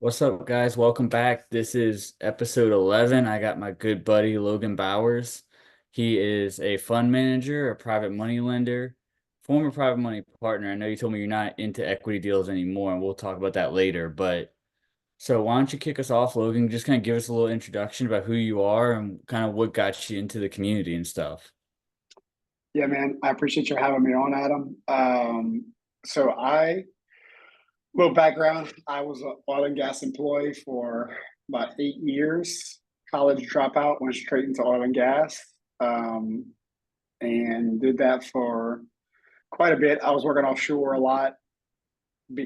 What's up, guys? Welcome back. This is episode 11. I got my good buddy Logan Bowers. He is a fund manager, a private money lender, former private money partner. I know you told me you're not into equity deals anymore, and we'll talk about that later. But so why don't you kick us off, Logan? Just kind of give us a little introduction about who you are and kind of what got you into the community and stuff. Yeah, man, I appreciate you having me on, Adam. So I, little background, I was an oil and gas employee for about 8 years. College dropout, went straight into oil and gas, um, and did that for quite a bit. I was working offshore a lot,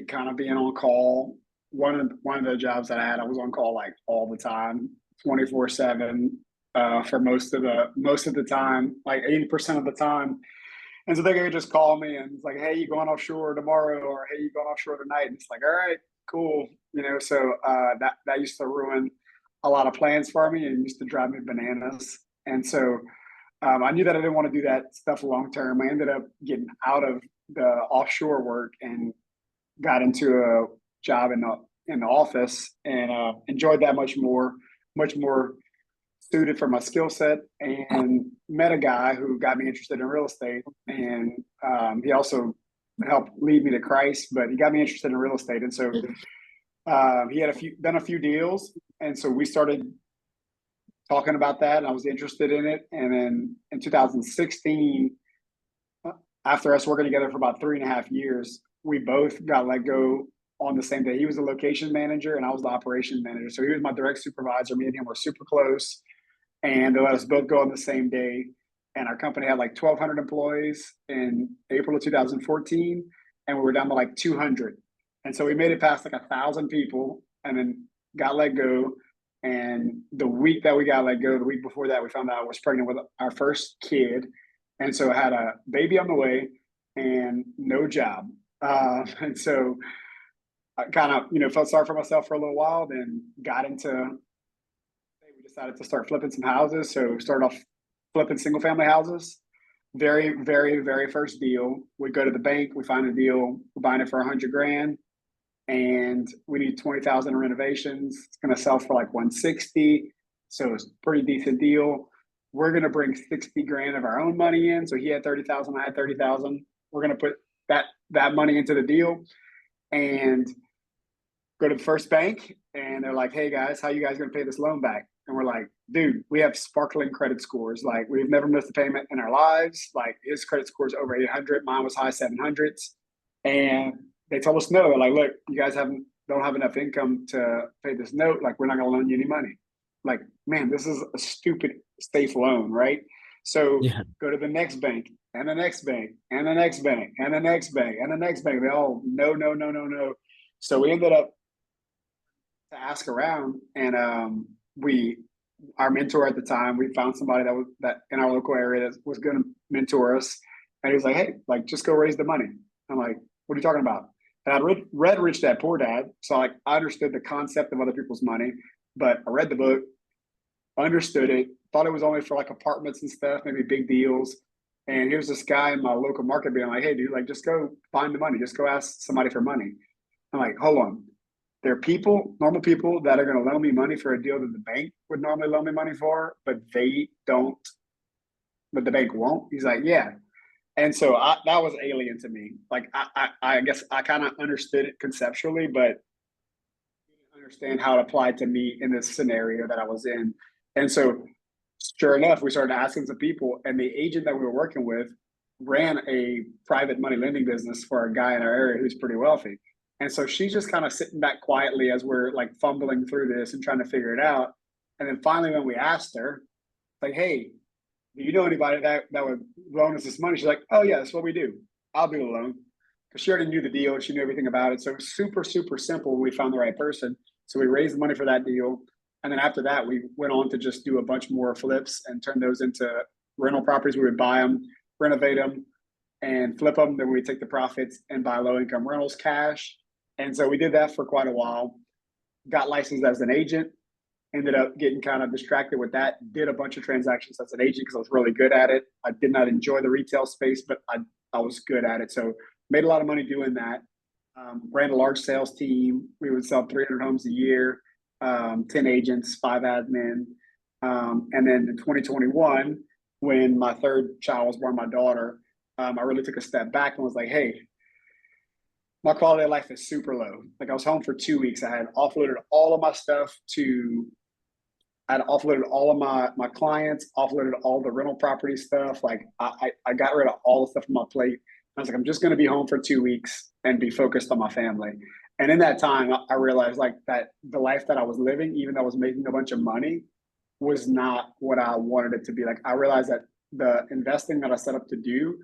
kind of being on call. One of the jobs that I had, I was on call like all the time, 24/7, for most of the time, like 80% of the time. And so they could just call me and it's like, hey, you going offshore tomorrow, or hey, you going offshore tonight? And it's like, all right, cool. So that used to ruin a lot of plans for me and used to drive me bananas. And so I knew that I didn't want to do that stuff long term. I ended up getting out of the offshore work and got into a job in the office and enjoyed that much more suited for my skill set, and met a guy who got me interested in real estate. And he also helped lead me to Christ, but he got me interested in real estate. And so he had done a few deals. And so we started talking about that, and I was interested in it. And then in 2016, after us working together for about 3.5 years, we both got let go on the same day. He was the location manager and I was the operations manager. So he was my direct supervisor. Me and him were super close, and they let us both go on the same day. And our company had like 1,200 employees in April of 2014, and we were down to like 200. And so we made it past like 1,000 people, and then got let go. And the week that we got let go, the week before that, we found out I was pregnant with our first kid, and so I had a baby on the way and no job. And so I kind of felt sorry for myself for a little while, then got into we decided to start flipping some houses. So started off flipping single family houses. Very, very, very first deal. We go to the bank, we find a deal, we're buying it for 100 grand, and we need 20,000 renovations. It's gonna sell for like 160. So it's a pretty decent deal. We're gonna bring 60 grand of our own money in. So he had 30,000, I had 30,000. We're gonna put that money into the deal and go to the first bank, and they're like, hey guys, how you guys gonna pay this loan back? And we're like, dude, we have sparkling credit scores. Like, we've never missed a payment in our lives. Like, his credit score is over 800. Mine was high 700s. And they told us no. They're like, look, you guys don't have enough income to pay this note. Like, we're not going to loan you any money. Like, man, this is a stupid safe loan, right? So Yeah. go to the next bank and the next bank and the next bank and the next bank and the next bank. They all, no, no, no, no, no. So we ended up to ask around, and we our mentor at the time, we found somebody that in our local area that was going to mentor us, and he was like, hey, like, just go raise the money. I'm like, what are you talking about? And I'd read Rich Dad Poor Dad, so like I understood the concept of other people's money, but I read the book, understood it, thought it was only for like apartments and stuff, maybe big deals. And here's this guy in my local market being like, hey dude, like, just go find the money, just go ask somebody for money. I'm like, hold on, there are people, normal people, that are going to loan me money for a deal that the bank would normally loan me money for, but they don't, but the bank won't. He's like, yeah. And so that was alien to me. Like, I guess I kind of understood it conceptually, but didn't understand how it applied to me in this scenario that I was in. And so, sure enough, we started asking some people, and the agent that we were working with ran a private money lending business for a guy in our area who's pretty wealthy. And so she's just kind of sitting back quietly as we're like fumbling through this and trying to figure it out. And then finally, when we asked her, like, hey, do you know anybody that would loan us this money? She's like, oh, yeah, that's what we do. I'll do the loan. Because she already knew the deal. She knew everything about it. So it was super, super simple when we found the right person. So we raised the money for that deal. And then after that, we went on to just do a bunch more flips and turn those into rental properties. We would buy them, renovate them, and flip them. Then we would take the profits and buy low income rentals cash. And so we did that for quite a while. Got licensed as an agent. Ended up getting kind of distracted with that. Did a bunch of transactions as an agent because I was really good at it. I did not enjoy the retail space, but I was good at it. So made a lot of money doing that. Ran a large sales team. We would sell 300 homes a year, 10 agents, five admin. And then in 2021, when my third child was born, my daughter, I really took a step back and was like, hey, my quality of life is super low. Like I was home for 2 weeks. I had offloaded all of my stuff to I had offloaded all of my clients, offloaded all the rental property stuff. Like I got rid of all the stuff on my plate. I was like, I'm just going to be home for 2 weeks and be focused on my family. And in that time, I realized like that the life that I was living, even though I was making a bunch of money, was not what I wanted it to be. Like I realized that the investing that I set up to do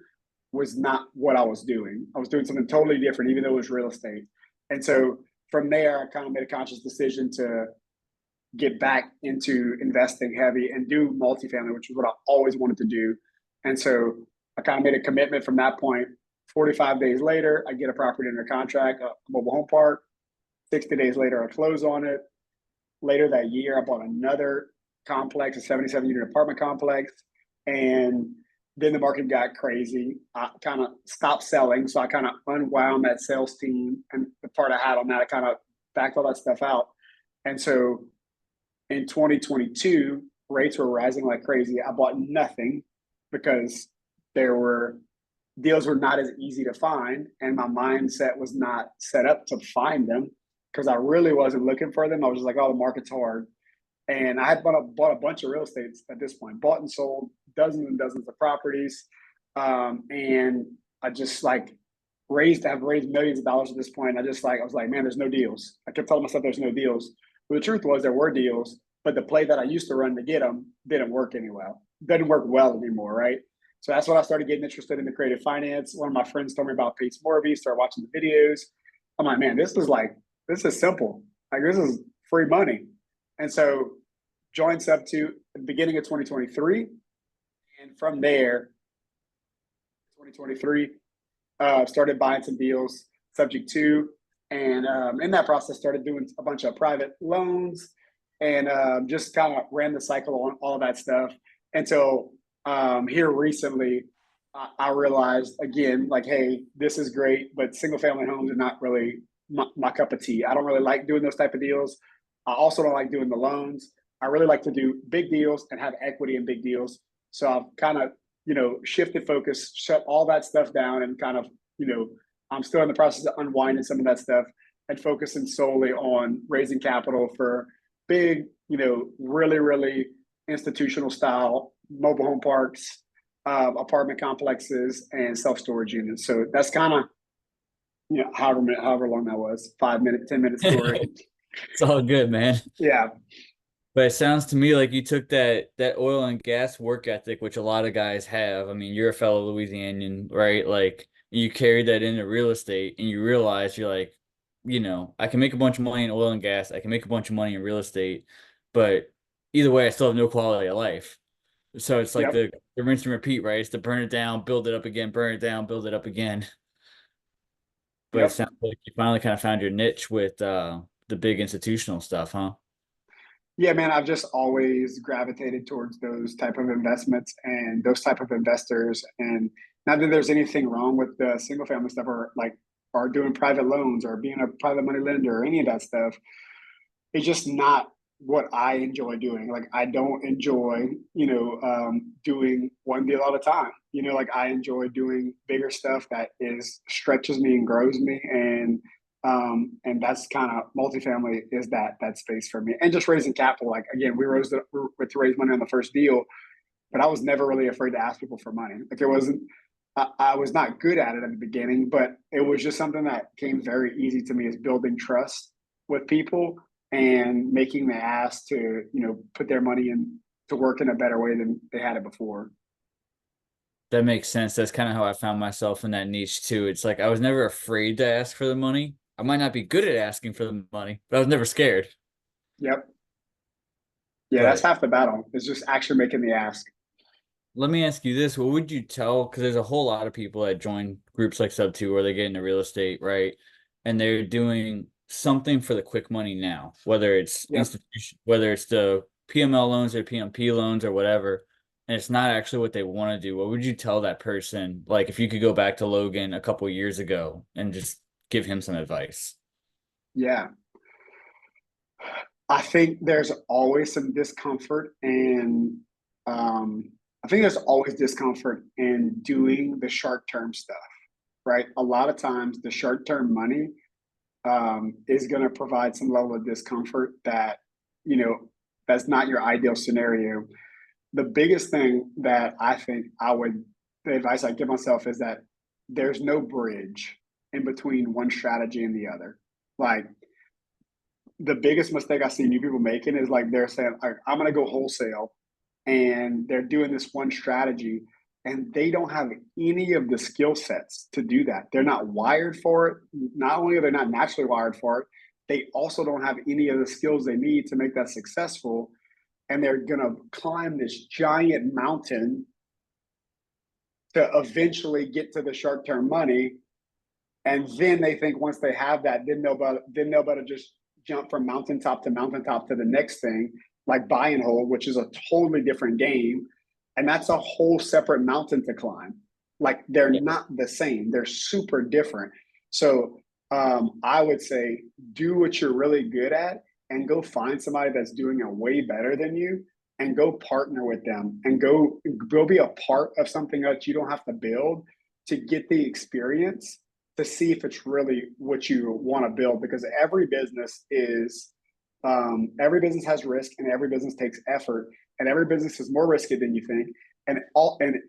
was not what I was doing. I was doing something totally different, even though it was real estate. And so from there, I kind of made a conscious decision to get back into investing heavy and do multifamily, which is what I always wanted to do. And so I kind of made a commitment from that point. 45 days later, I get a property under contract, a mobile home park. 60 days later, I close on it. Later that year, I bought another complex, a 77 unit apartment complex. And then the market got crazy. I kind of stopped selling. So I kind of unwound that sales team and the part I had on that, I kind of backed all that stuff out. And so in 2022, rates were rising like crazy. I bought nothing because there were deals were not as easy to find, and my mindset was not set up to find them because I really wasn't looking for them. I was just like, oh, the market's hard. And I had bought a bunch of real estate at this point, bought and sold dozens and dozens of properties. And I just like have raised millions of dollars at this point. I was like, man, there's no deals. I kept telling myself there's no deals. But the truth was there were deals, but the play that I used to run to get them didn't work Didn't work well anymore, right? So that's when I started getting interested in the creative finance. One of my friends told me about Pace Morby, started watching the videos. I'm like, man, this is simple. Like this is free money. And so joined Sub2 at the beginning of 2023. And from there, 2023, started buying some deals subject to. And in that process, started doing a bunch of private loans and just kind of ran the cycle on all of that stuff until here recently, I realized again, like, hey, this is great, but single family homes are not really my cup of tea. I don't really like doing those type of deals. I also don't like doing the loans. I really like to do big deals and have equity in big deals. So I've kind of, shifted focus, shut all that stuff down and kind of, I'm still in the process of unwinding some of that stuff and focusing solely on raising capital for big, really, really institutional style mobile home parks, apartment complexes, and self storage units. So that's kind of however long that was, 5 minute, 10 minute story. It's all good, man. Yeah. But it sounds to me like you took that oil and gas work ethic, which a lot of guys have. I mean, you're a fellow Louisianian, right? Like you carried that into real estate and you realize you're like, I can make a bunch of money in oil and gas, I can make a bunch of money in real estate, but either way, I still have no quality of life. So it's like Yep. the rinse and repeat, right? It's to burn it down, build it up again, burn it down, build it up again. But it Yep. sounds like you finally kind of found your niche with the big institutional stuff, huh? Yeah, man, I've just always gravitated towards those type of investments and those type of investors. And not that there's anything wrong with the single family stuff or doing private loans or being a private money lender or any of that stuff. It's just not what I enjoy doing. Like I don't enjoy, doing one deal at a time. Like I enjoy doing bigger stuff that is stretches me and grows me, and that's kind of multifamily is that space for me. And just raising capital. Like again, we were to raise money on the first deal, but I was never really afraid to ask people for money. Like it wasn't. I was not good at it at the beginning, but it was just something that came very easy to me is building trust with people and making the ask to put their money in to work in a better way than they had it before. That makes sense. That's kind of how I found myself in that niche too. It's like I was never afraid to ask for the money. I might not be good at asking for the money, but I was never scared. Yep. Yeah, that's But half the battle. Is just actually making the ask. let me ask you this. What would you tell? Because there's a whole lot of people that join groups like Sub2 where they get into real estate, right? And they're doing something for the quick money now, whether it's Yep. institution, whether it's the PML loans or PMP loans or whatever, and it's not actually what they want to do. What would you tell that person? Like if you could go back to Logan a couple years ago and just give him some advice. Yeah. I think there's always some discomfort and I think there's always discomfort in doing the short term stuff, right? A lot of times the short term money is going to provide some level of discomfort that, you know, that's not your ideal scenario. The biggest thing that I think the advice I give myself is that there's no bridge in between one strategy and the other. Like the biggest mistake I see new people making is like they're saying, I'm going to go wholesale and they're doing this one strategy and they don't have any of the skill sets to do that. They're not wired for it. Not only are they not naturally wired for it, they also don't have any of the skills they need to make that successful. And they're going to climb this giant mountain to eventually get to the short term money. And then they think once they have that, then they'll better just jump from mountaintop to the next thing, like buy and hold, which is a totally different game. And that's a whole separate mountain to climb. Like they're Yeah. not the same, they're super different. So I would say do what you're really good at and go find somebody that's doing it way better than you and go partner with them and go be a part of something that you don't have to build to get the experience to see if it's really what you want to build because every business has risk and every business takes effort and every business is more risky than you think and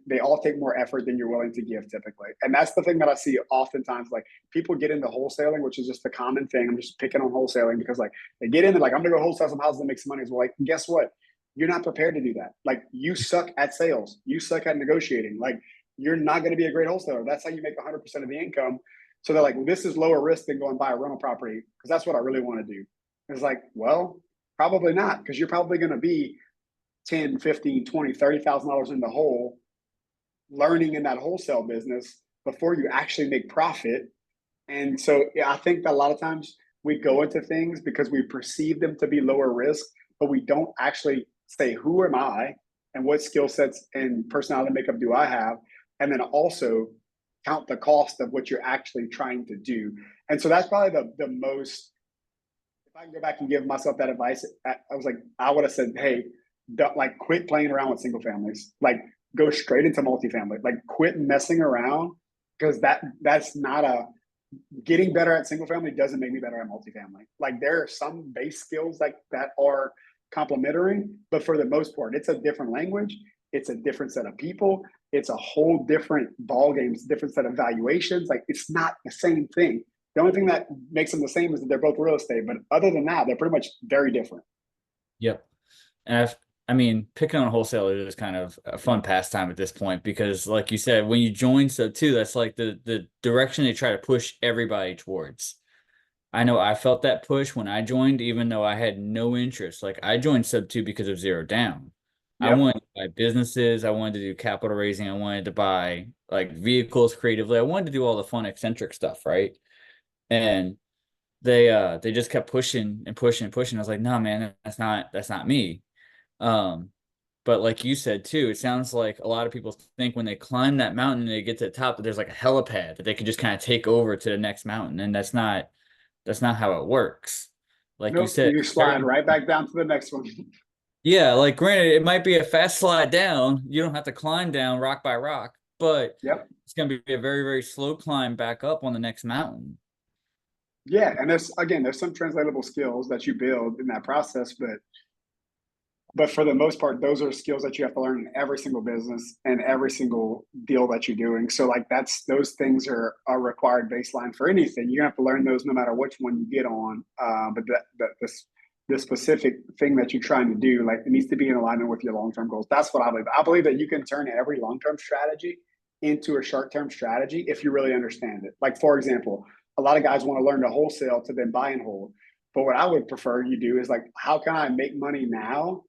they all take more effort than you're willing to give typically. And that's the thing that I see oftentimes. Like people get into wholesaling, which is just a common thing. I'm just picking on wholesaling because like they get in, they're like, I'm gonna go wholesale some houses and make some money. Well, like, guess what? You're not prepared to do that. Like you suck at sales, you suck at negotiating. Like you're not going to be a great wholesaler. That's how you make 100% of the income. So they're like, well, this is lower risk than going buy a rental property because that's what I really want to do. It's like, well, probably not because you're probably going to be 10, 15, 20, $30,000 in the hole learning in that wholesale business before you actually make profit. And so yeah, I think that a lot of times we go into things because we perceive them to be lower risk, but we don't actually say, who am I and what skill sets and personality makeup do I have? And then also count the cost of what you're actually trying to do. And so that's probably the most, if I can go back and give myself that advice, I was like, I would have said, hey, like quit playing around with single families, like go straight into multifamily, like quit messing around because that's not a, getting better at single family doesn't make me better at multifamily. Like there are some base skills like that are complementary, but for the most part, it's a different language. It's a different set of people. It's a whole different ball game. It's a different set of valuations. Like it's not the same thing. The only thing that makes them the same is that they're both real estate. But other than that, they're pretty much very different. Yep. And I mean, picking on wholesalers is kind of a fun pastime at this point because, like you said, when you join Sub 2, that's like the direction they try to push everybody towards. I know I felt that push when I joined, even though I had no interest. Like I joined Sub 2 because of zero down. I Yep. wanted to buy businesses. I wanted to do capital raising. I wanted to buy like vehicles creatively. I wanted to do all the fun eccentric stuff, right? And they just kept pushing and pushing and pushing. I was like, no, man, that's not me. Um, but like you said too, it sounds like a lot of people think when they climb that mountain and they get to the top that there's like a helipad that they could just kind of take over to the next mountain, and that's not how it works. Like you Nope. said, You slide right back down to the next one. yeah, like granted, it might be a fast slide down. You don't have to climb down rock by rock, but Yep. it's going to be a very, very slow climb back up on the next mountain. Yeah. And there's some translatable skills that you build in that process, but for the most part, those are skills that you have to learn in every single business and every single deal that you're doing. So like those things are a required baseline for anything. You have to learn those no matter which one you get on. But the specific thing that you're trying to do, like it needs to be in alignment with your long term goals. That's what I believe. I believe that you can turn every long term strategy into a short term strategy if you really understand it. Like for example, a lot of guys want to learn to wholesale to then buy and hold. But what I would prefer you do is like, how can I make money now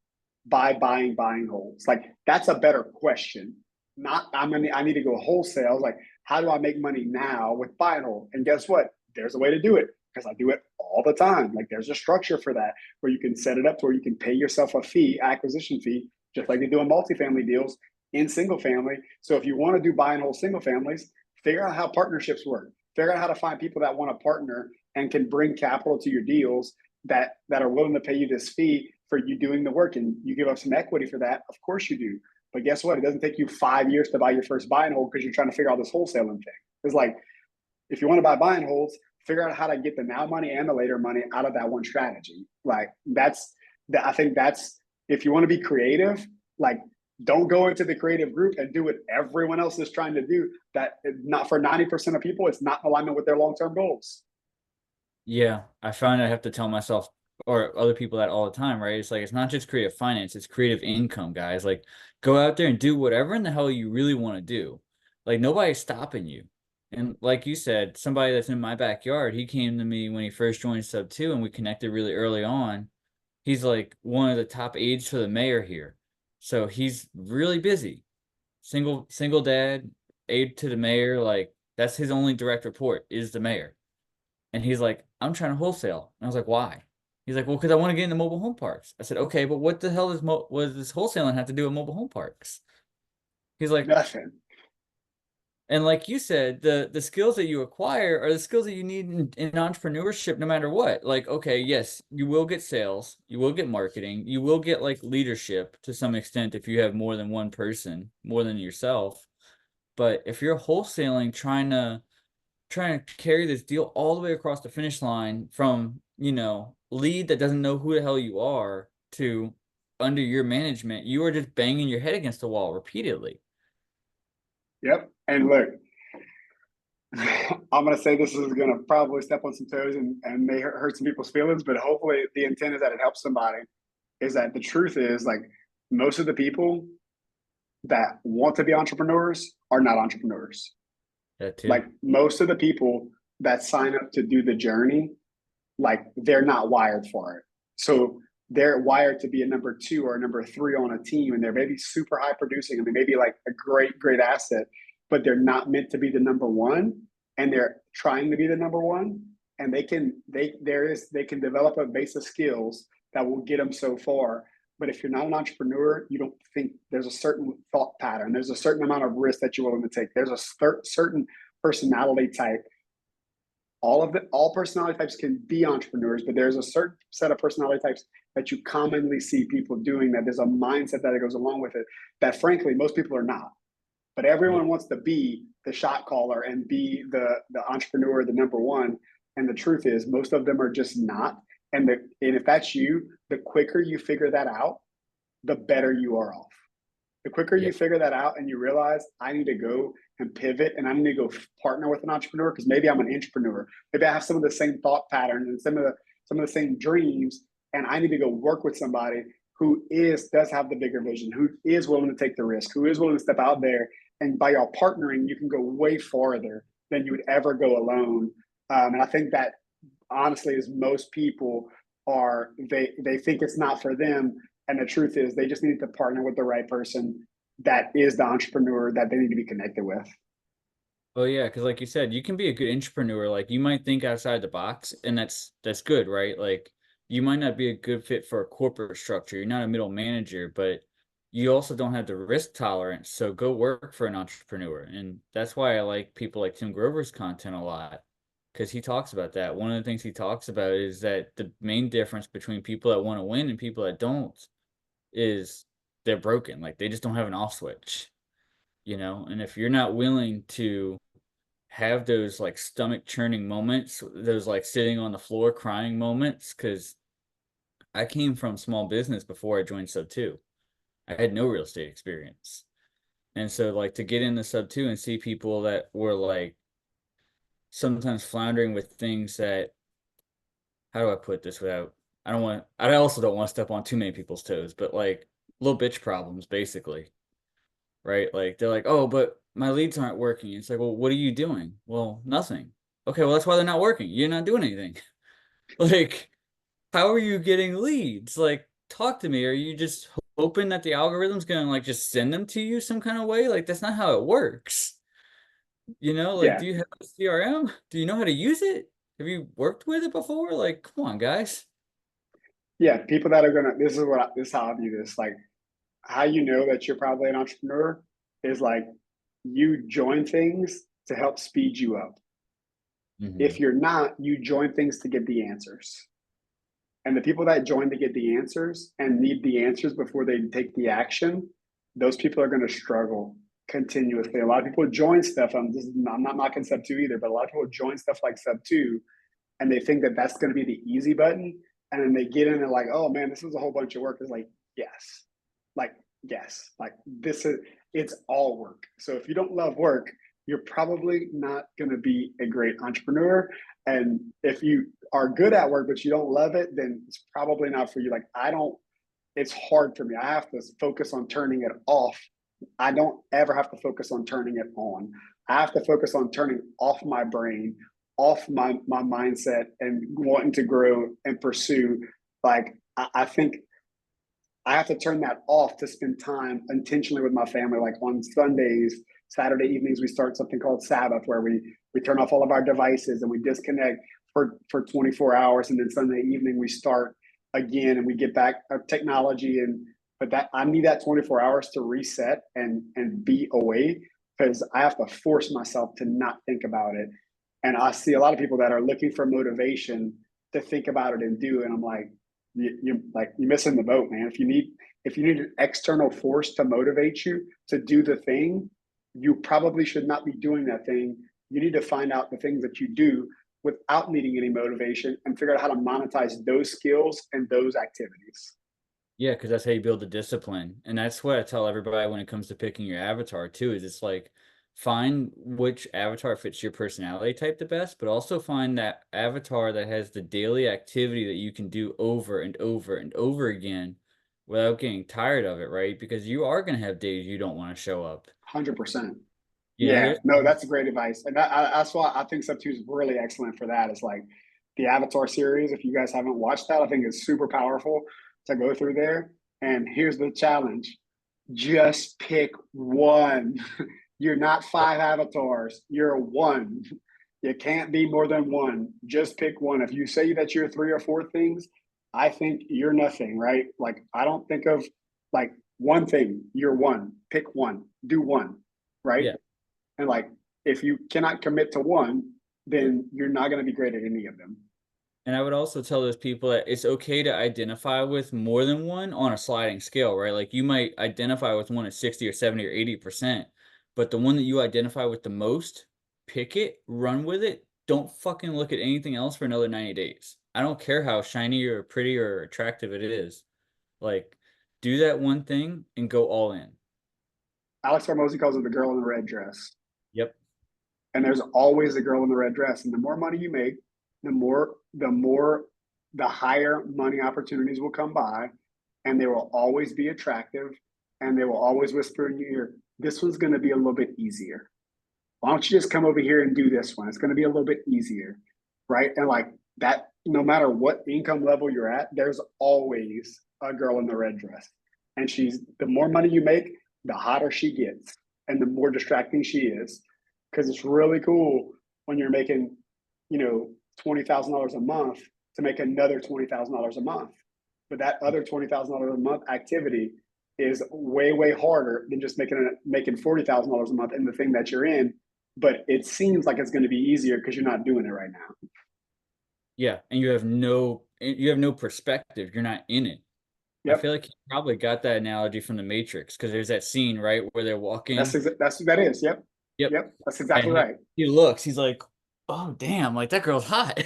by buying holds? Like that's a better question. Not I need to go wholesale. Like how do I make money now with buy and hold? And guess what? There's a way to do it because I do it all the time. Like there's a structure for that where you can set it up to where you can pay yourself a fee, acquisition fee, just like they do in multifamily deals in single family. So if you want to do buy and hold single families, figure out how partnerships work. Figure out how to find people that want to partner and can bring capital to your deals that are willing to pay you this fee for you doing the work, and you give up some equity for that. Of course you do. But guess what? It doesn't take you 5 years to buy your first buy and hold because you're trying to figure out this wholesaling thing. It's like, if you want to buy buy and holds, figure out how to get the now money and the later money out of that one strategy. Like I think that's, if you want to be creative, like, don't go into the creative group and do what everyone else is trying to do. That, not for 90% of people, it's not in alignment with their long-term goals. Yeah, I find I have to tell myself or other people that all the time, right? It's like it's not just creative finance, it's creative income, guys. Like go out there and do whatever in the hell you really want to do. Like nobody's stopping you. And like you said, somebody that's in my backyard, he came to me when he first joined Sub 2 and we connected really early on. He's like one of the top aides for the mayor here. So he's really busy. Single dad, aide to the mayor, like that's his only direct report is the mayor. And he's like, I'm trying to wholesale. And I was like, why? He's like, well, because I want to get into mobile home parks. I said, okay, but what the hell does this wholesaling have to do with mobile home parks? He's like, Nothing. and like you said, the skills that you acquire are the skills that you need in entrepreneurship, no matter what. Like, okay, yes, you will get sales, you will get marketing, you will get like leadership to some extent if you have more than one person, more than yourself. But if you're wholesaling, trying to carry this deal all the way across the finish line from, lead that doesn't know who the hell you are to under your management, you are just banging your head against the wall repeatedly. Yep. And look, I'm going to say this is going to probably step on some toes and may hurt some people's feelings, but hopefully the intent is that it helps somebody. Is that the truth is, like, most of the people that want to be entrepreneurs are not entrepreneurs. That too. Like, most of the people that sign up to do the journey, like, they're not wired for it. So they're wired to be a number two or a number three on a team, and they're maybe super high producing and they may be like a great asset, but they're not meant to be the number one, and they're trying to be the number one. And they can develop a base of skills that will get them so far. But if you're not an entrepreneur, you don't think, there's a certain thought pattern, there's a certain amount of risk that you're willing to take, there's a certain personality type. All personality types can be entrepreneurs, but there's a certain set of personality types that you commonly see people doing, that there's a mindset that goes along with it that frankly most people are not. But Yeah. everyone wants to be the shot caller and be the entrepreneur, the number one. And the truth is, most of them are just not. And if that's you, the quicker you figure that out, the better you are off. The quicker Yeah. you figure that out and you realize, I need to go and pivot and I need to go partner with an entrepreneur, because maybe I'm an entrepreneur. Maybe I have some of the same thought patterns and some of the same dreams, and I need to go work with somebody who does have the bigger vision, who is willing to take the risk, who is willing to step out there. And by y'all partnering, you can go way farther than you would ever go alone. And I think that honestly is, most people they think it's not for them, and the truth is they just need to partner with the right person that is the entrepreneur that they need to be connected with. Oh yeah, because like you said, you can be a good entrepreneur. Like you might think outside the box, and that's good, right? Like you might not be a good fit for a corporate structure. You're not a middle manager, but you also don't have the risk tolerance. So go work for an entrepreneur. And that's why I like people like Tim Grover's content a lot, because he talks about that. One of the things he talks about is that the main difference between people that want to win and people that don't is they're broken. Like they just don't have an off switch, And if you're not willing to have those like stomach churning moments, those like sitting on the floor crying moments, because I came from small business before I joined Sub 2. I had no real estate experience. And so like to get into Sub 2 and see people that were like sometimes floundering with things that, how do I put this without, I also don't want to step on too many people's toes, but like little bitch problems basically, right? Like they're like, oh, but my leads aren't working. It's like, well, what are you doing? Well, nothing. Okay, well, that's why they're not working. You're not doing anything. Like, how are you getting leads? Like, talk to me. Are you just hoping that the algorithm's gonna like just send them to you some kind of way? Like, that's not how it works. Like, Yeah, do you have a CRM? Do you know how to use it? Have you worked with it before? Like, come on, guys. yeah. People that are gonna. This is how I view this. Like, how you know that you're probably an entrepreneur is like, you join things to help speed you up. If Hmm. you're not, you join things to get the answers. And the people that join to get the answers and need the answers before they take the action, those people are going to struggle continuously. A lot of people join stuff. I'm not knocking Sub 2 either, but a lot of people join stuff like Sub 2 and they think that that's going to be the easy button. And then they get in and like, oh man, this is a whole bunch of work. It's yes, like, yes, like this is, it's all work. So if you don't love work, you're probably not going to be a great entrepreneur. And if you are good at work, but you don't love it, then it's probably not for you. Like, it's hard for me. I have to focus on turning it off. I don't ever have to focus on turning it on. I have to focus on turning off my brain, off my mindset, and wanting to grow and pursue. Like, I think I have to turn that off to spend time intentionally with my family. Like on Sundays, Saturday evenings, we start something called Sabbath, where we turn off all of our devices and we disconnect for 24 hours, and then Sunday evening we start again and we get back our technology. And but that I need that 24 hours to reset and be away, because I have to force myself to not think about it. And I see a lot of people that are looking for motivation to think about it and do, and I'm like, you're missing the boat, man. If you need an external force to motivate you to do the thing, you probably should not be doing that thing. You need to find out the things that you do without needing any motivation and figure out how to monetize those skills and those activities. Yeah, because that's how you build the discipline. And that's what I tell everybody when it comes to picking your avatar too, is it's like find which avatar fits your personality type the best, but also find that avatar that has the daily activity that you can do over and over and over again without getting tired of it, right? Because you are going to have days you don't want to show up. 100%. You know, Yeah, there's no, that's great advice, and that's why I think Sub 2 is really excellent for that. It's like the Avatar series. If you guys haven't watched that, I think it's super powerful to go through there. And here's the challenge: just pick one. You're not five avatars. You're one. You can't be more than one. Just pick one. If you say that you're three or four things, I think you're nothing, right? Like, I don't think of like one thing. You're one. Pick one. Do one, right? yeah. And like, if you cannot commit to one, then you're not going to be great at any of them. And I would also tell those people that it's okay to identify with more than one on a sliding scale, right? Like you might identify with one at 60 or 70 or 80%, but the one that you identify with the most, pick it, run with it. Don't fucking look at anything else for another 90 days. I don't care how shiny or pretty or attractive it is. Like, do that one thing and go all in. Alex Hormozy calls it the girl in the red dress. Yep. And there's always a girl in the red dress. And the more money you make, the higher money opportunities will come by, and they will always be attractive, and they will always whisper in your ear, this one's going to be a little bit easier. Why don't you just come over here and do this one? It's going to be a little bit easier. Right. And like that, no matter what income level you're at, there's always a girl in the red dress. And the more money you make, the hotter she gets and the more distracting she is. Because it's really cool when you're making, $20,000 a month to make another $20,000 a month. But that other $20,000 a month activity is way, way harder than just making $40,000 a month in the thing that you're in. But it seems like it's going to be easier because you're not doing it right now. Yeah. And you have no perspective. You're not in it. I Yep, feel like he probably got that analogy from The Matrix because there's that scene, right, where they're walking. that's what that is. Yep, Yep. yep, that's exactly And he, right. he looks, he's like, oh, damn, like that girl's hot.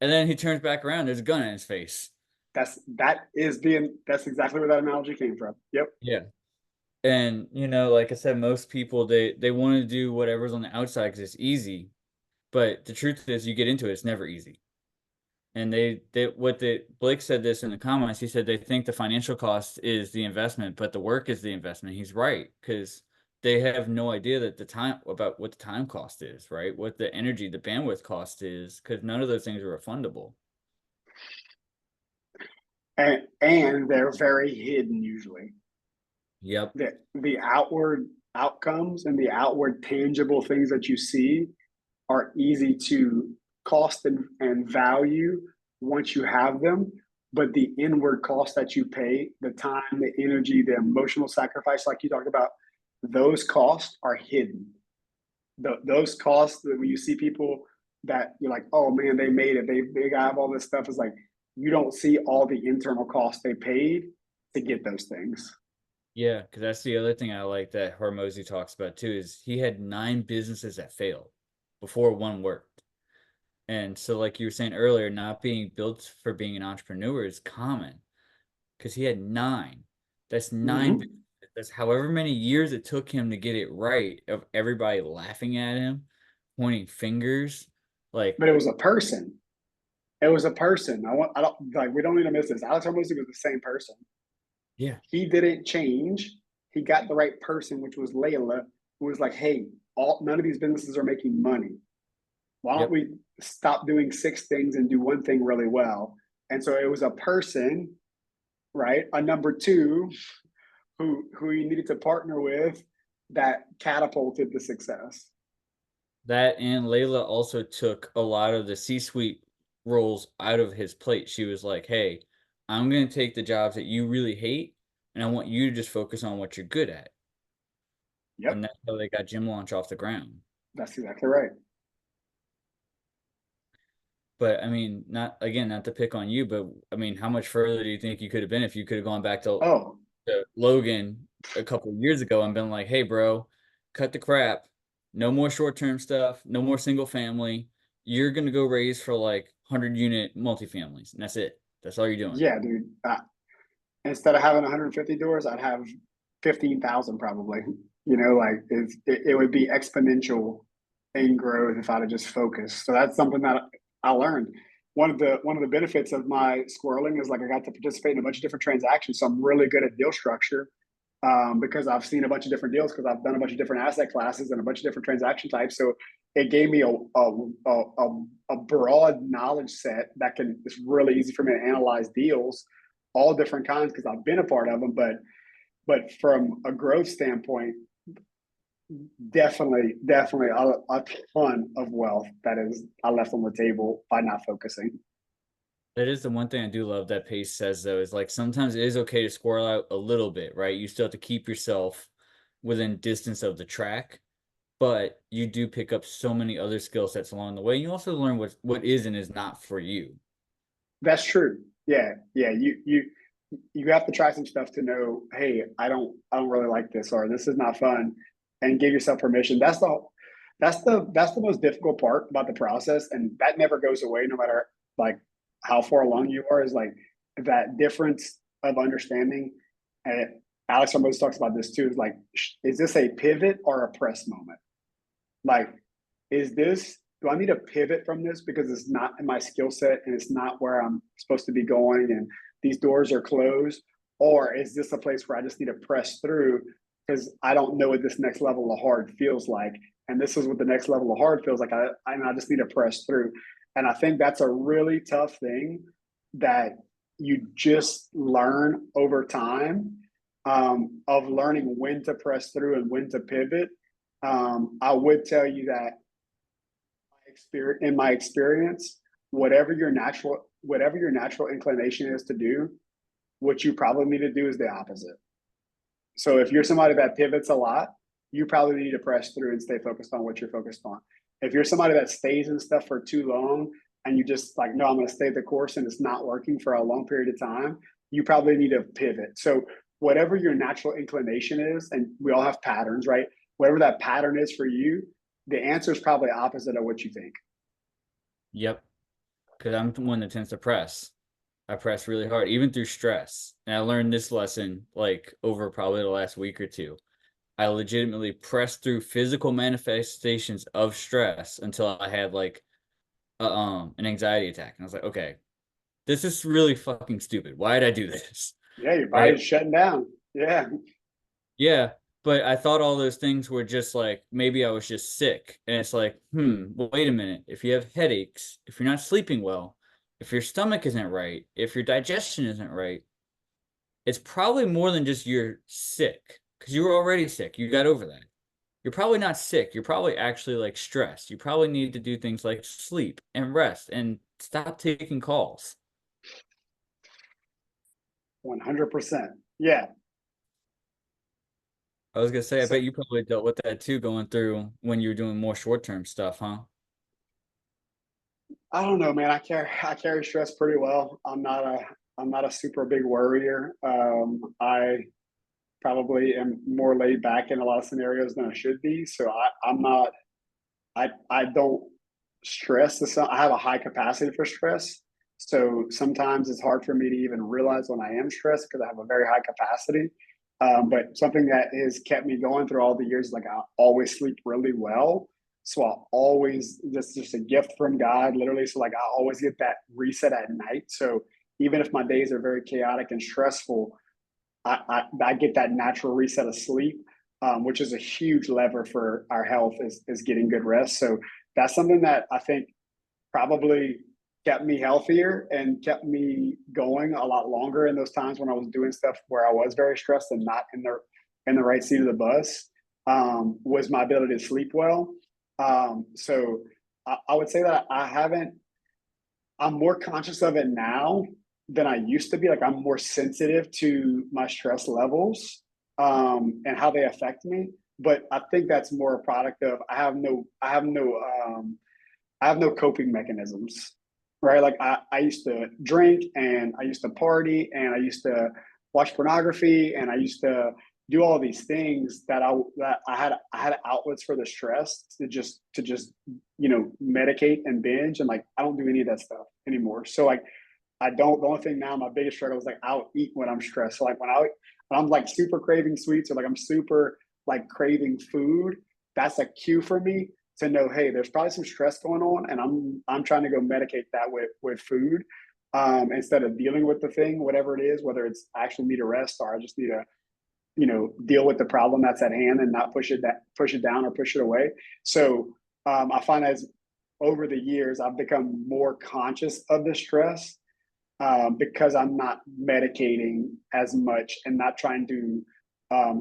And then he turns back around, there's a gun in his face. That's exactly where that analogy came from. Yep. Yeah. And, like I said, most people, they want to do whatever's on the outside because it's easy. But the truth is, you get into it, it's never easy. And Blake said this in the comments. He said they think the financial cost is the investment, but the work is the investment. He's right, because they have no idea that about what the time cost is, right? What the energy, the bandwidth cost is, because none of those things are refundable. And they're very hidden usually. Yep. The outward outcomes and the outward tangible things that you see are easy to cost and value once you have them. But the inward cost that you pay, the time, the energy, the emotional sacrifice, like you talked about, those costs are hidden. Those costs that when you see people that you're like, oh man, they made it. They have all this stuff. It's like you don't see all the internal costs they paid to get those things. Yeah, because that's the other thing I like that Hormozy talks about too is he had 9 businesses that failed before one worked. And so, like you were saying earlier, not being built for being an entrepreneur is common because he had 9. That's 9. Mm-hmm. That's however many years it took him to get it right of everybody laughing at him, pointing fingers. Like, But it was a person. It was a person. I don't like. We don't need to miss this. Alex Hormozy was the same person. yeah, He didn't change. He got the right person, which was Layla, who was like, "Hey, all none of these businesses are making money. Why don't yep. we stop doing 6 things and do one thing really well?" And so it was a person, right? A number two who you needed to partner with that catapulted the success. That and Layla also took a lot of the C-suite roles out of his plate. She was like, "Hey, I'm going to take the jobs that you really hate, and I want you to just focus on what you're good at." And Yep, that's how they got Gym Launch off the ground. that's exactly right. But I mean, not again, not to pick on you, but I mean, how much further do you think you could have been if you could have gone back Oh, to Logan a couple of years ago and been like, "Hey, bro, cut the crap. No more short-term stuff. No more single family. You're gonna go raise for like 100-unit multifamilies, and that's it. That's all you're doing." yeah, dude. Instead of having 150 doors, I'd have 15,000 probably. Like it would be exponential in growth if I'd have just focused. So that's something that I learned. One of the benefits of my squirreling is like I got to participate in a bunch of different transactions. So I'm really good at deal structure because I've seen a bunch of different deals because I've done a bunch of different asset classes and a bunch of different transaction types. So it gave me a broad knowledge set that can it's really easy for me to analyze deals, all different kinds because I've been a part of them. But from a growth standpoint, definitely a ton of wealth that is I left on the table by not focusing. That is the one thing I do love that Pace says though, is like sometimes it is okay to squirrel out a little bit, right? You still have to keep yourself within distance of the track, but you do pick up so many other skill sets along the way. You also learn what is and is not for you. That's true. Yeah, yeah. You have to try some stuff to know. Hey, I don't really like this, or this is not fun, and give yourself permission. That's the most difficult part about the process, and that never goes away, no matter like how far along you are. Is like that difference of understanding. And Alex almost talks about this too. Is like, is this a pivot or a press moment? Like, is this, do I need to pivot from this because it's not in my skill set and it's not where I'm supposed to be going and these doors are closed? Or is this a place where I just need to press through because I don't know what this next level of hard feels like? And this is what the next level of hard feels like. I just need to press through. And I think that's a really tough thing that you just learn over time of learning when to press through and when to pivot. I would tell you that in my experience, whatever your natural inclination is to do, what you probably need to do is the opposite. So if you're somebody that pivots a lot, you probably need to press through and stay focused on what you're focused on. If you're somebody that stays in stuff for too long and you just like, no, I'm going to stay the course and it's not working for a long period of time, you probably need to pivot. So whatever your natural inclination is, and we all have patterns, right? Whatever that pattern is for you, the answer is probably opposite of what you think. Yep. Because I'm the one that tends to press. I press really hard, even through stress. And I learned this lesson like over probably the last week or two. I legitimately pressed through physical manifestations of stress until I had like an anxiety attack. And I was like, okay, this is really fucking stupid. Why did I do this? Yeah, your Right? body's shutting down. Yeah, Yeah. But I thought all those things were just like maybe I was just sick. And it's like, well, wait a minute. If you have headaches, if you're not sleeping well, if your stomach isn't right, if your digestion isn't right, it's probably more than just you're sick because you were already sick. You got over that. You're probably not sick. You're probably actually like stressed. You probably need to do things like sleep and rest and stop taking calls. 100%. Yeah. I was gonna say, I So bet you probably dealt with that too, going through when you were doing more short-term stuff, huh? I don't know, man. I carry stress pretty well. I'm not a super big worrier. I probably am more laid back in a lot of scenarios than I should be. So I'm not. I don't stress. I have a high capacity for stress. So sometimes it's hard for me to even realize when I am stressed because I have a very high capacity. But something that has kept me going through all the years, like I always sleep really well. So I always just a gift from God, literally. So like I always get that reset at night. So even if my days are very chaotic and stressful, I get that natural reset of sleep, which is a huge lever for our health is getting good rest. So that's something that I think probably kept me healthier and kept me going a lot longer in those times when I was doing stuff where I was very stressed and not in the right seat of the bus. Was my ability to sleep well. So I would say that I haven't. I'm more conscious of it now than I used to be. Like I'm more sensitive to my stress levels and how they affect me. But I think that's more a product of I have no coping mechanisms, right? Like I used to drink and I used to party and I used to watch pornography and I used to do all these things that I had outlets for the stress to just medicate and binge, and like I don't do any of that stuff anymore. So like I don't. The only thing now, my biggest struggle is like I'll eat when I'm stressed. So like when I'm like super craving sweets or like I'm super like craving food, that's a cue for me to know, hey, there's probably some stress going on, and I'm trying to go medicate that with food instead of dealing with the thing, whatever it is, whether it's I actually need a rest or I just need to deal with the problem that's at hand and not push it down or push it away. So I find as over the years I've become more conscious of the stress because I'm not medicating as much and not trying to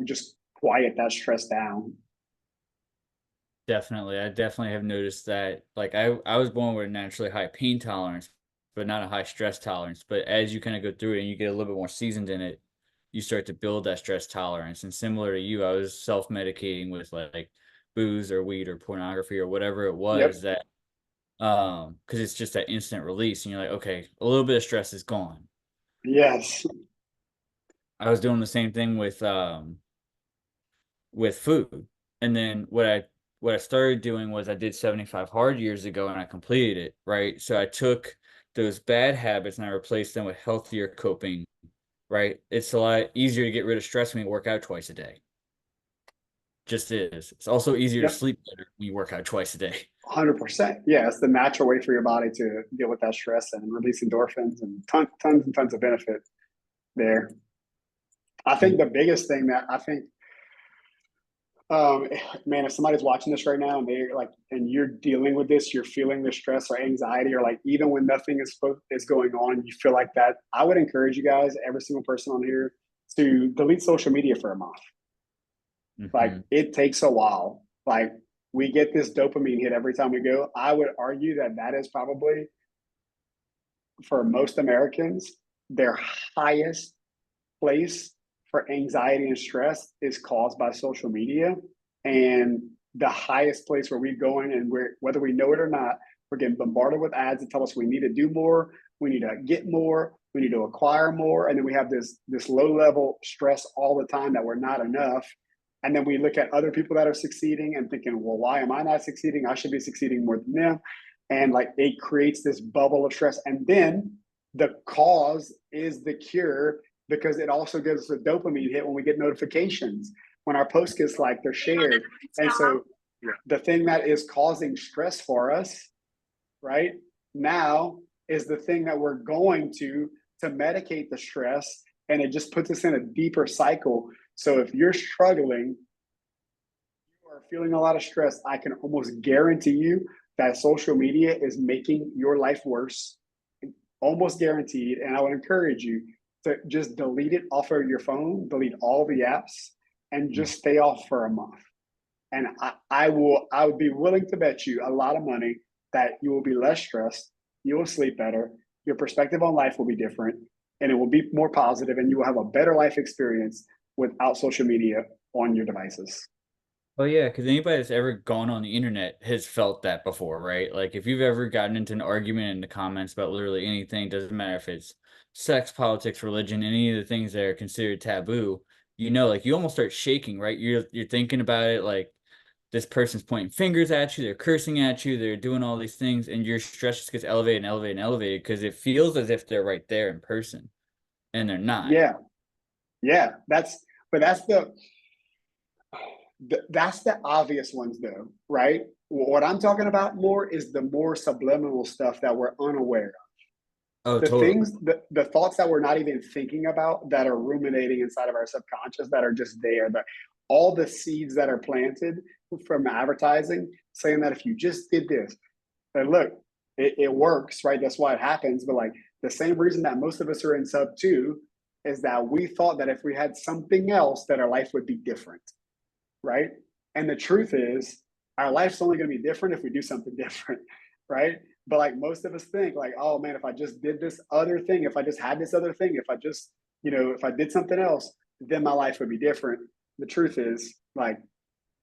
just quiet that stress down. Definitely. I definitely have noticed that. Like I was born with a naturally high pain tolerance, but not a high stress tolerance. But as you kind of go through it and you get a little bit more seasoned in it, you start to build that stress tolerance. And similar to you, I was self-medicating with like booze or weed or pornography or whatever it was Yep. that because it's just that instant release and you're like, okay, a little bit of stress is gone. Yes. I was doing the same thing with food. And then what I started doing was I did 75 hard years ago and I completed it, right? So I took those bad habits and I replaced them with healthier coping, right? It's a lot easier to get rid of stress when you work out twice a day. Just is. It's also easier to Yep. sleep better when you work out twice a day. 100%. Yeah, it's the natural way for your body to deal with that stress and release endorphins and tons and tons of benefit there. I think And the biggest thing that I think Um, man, if somebody's watching this right now and they're like, and you're dealing with this, you're feeling the stress or anxiety, or like even when nothing is going on, you feel like that. I would encourage you guys, every single person on here, to delete social media for a month. Like mhm, it takes a while. Like we get this dopamine hit every time we go. I would argue that that is probably for most Americans their highest place for anxiety and stress is caused by social media. And the highest place where we go in and whether we know it or not, we're getting bombarded with ads that tell us we need to do more, we need to get more, we need to acquire more. And then we have this low level stress all the time that we're not enough. And then we look at other people that are succeeding and thinking, well, why am I not succeeding? I should be succeeding more than them. And like it creates this bubble of stress. And then the cause is the cure because it also gives us a dopamine hit when we get notifications, when our post gets liked, they're shared. And so the thing that is causing stress for us, right, now is the thing that we're going to medicate the stress. And it just puts us in a deeper cycle. So if you're struggling, you are feeling a lot of stress, I can almost guarantee you that social media is making your life worse, almost guaranteed. And I would encourage you to just delete it off of your phone, delete all the apps, and mm. just stay off for a month. And I would be willing to bet you a lot of money that you will be less stressed, you will sleep better, your perspective on life will be different, and it will be more positive, and you will have a better life experience without social media on your devices. Oh yeah, because anybody that's ever gone on the internet has felt that before, right? Like if you've ever gotten into an argument in the comments about literally anything, doesn't matter if it's sex, politics, religion, any of the things that are considered taboo, like you almost start shaking, right? You're thinking about it like this person's pointing fingers at you, they're cursing at you, they're doing all these things, and your stress just gets elevated and elevated and elevated because it feels as if they're right there in person, and they're not. Yeah, yeah. That's that's the obvious ones though, right? What I'm talking about more is the more subliminal stuff that we're unaware of. Oh, The totally. things, the thoughts that we're not even thinking about that are ruminating inside of our subconscious that are just there. That all the seeds that are planted from advertising saying that if you just did this, and look, it works, right? That's why it happens. But like the same reason that most of us are in sub two is that we thought that if we had something else, that our life would be different, right? And the truth is, our life's only going to be different if we do something different, right? But like most of us think, like, oh man, if I just did this other thing, if I just had this other thing, if I just, if I did something else, then my life would be different. The truth is, like,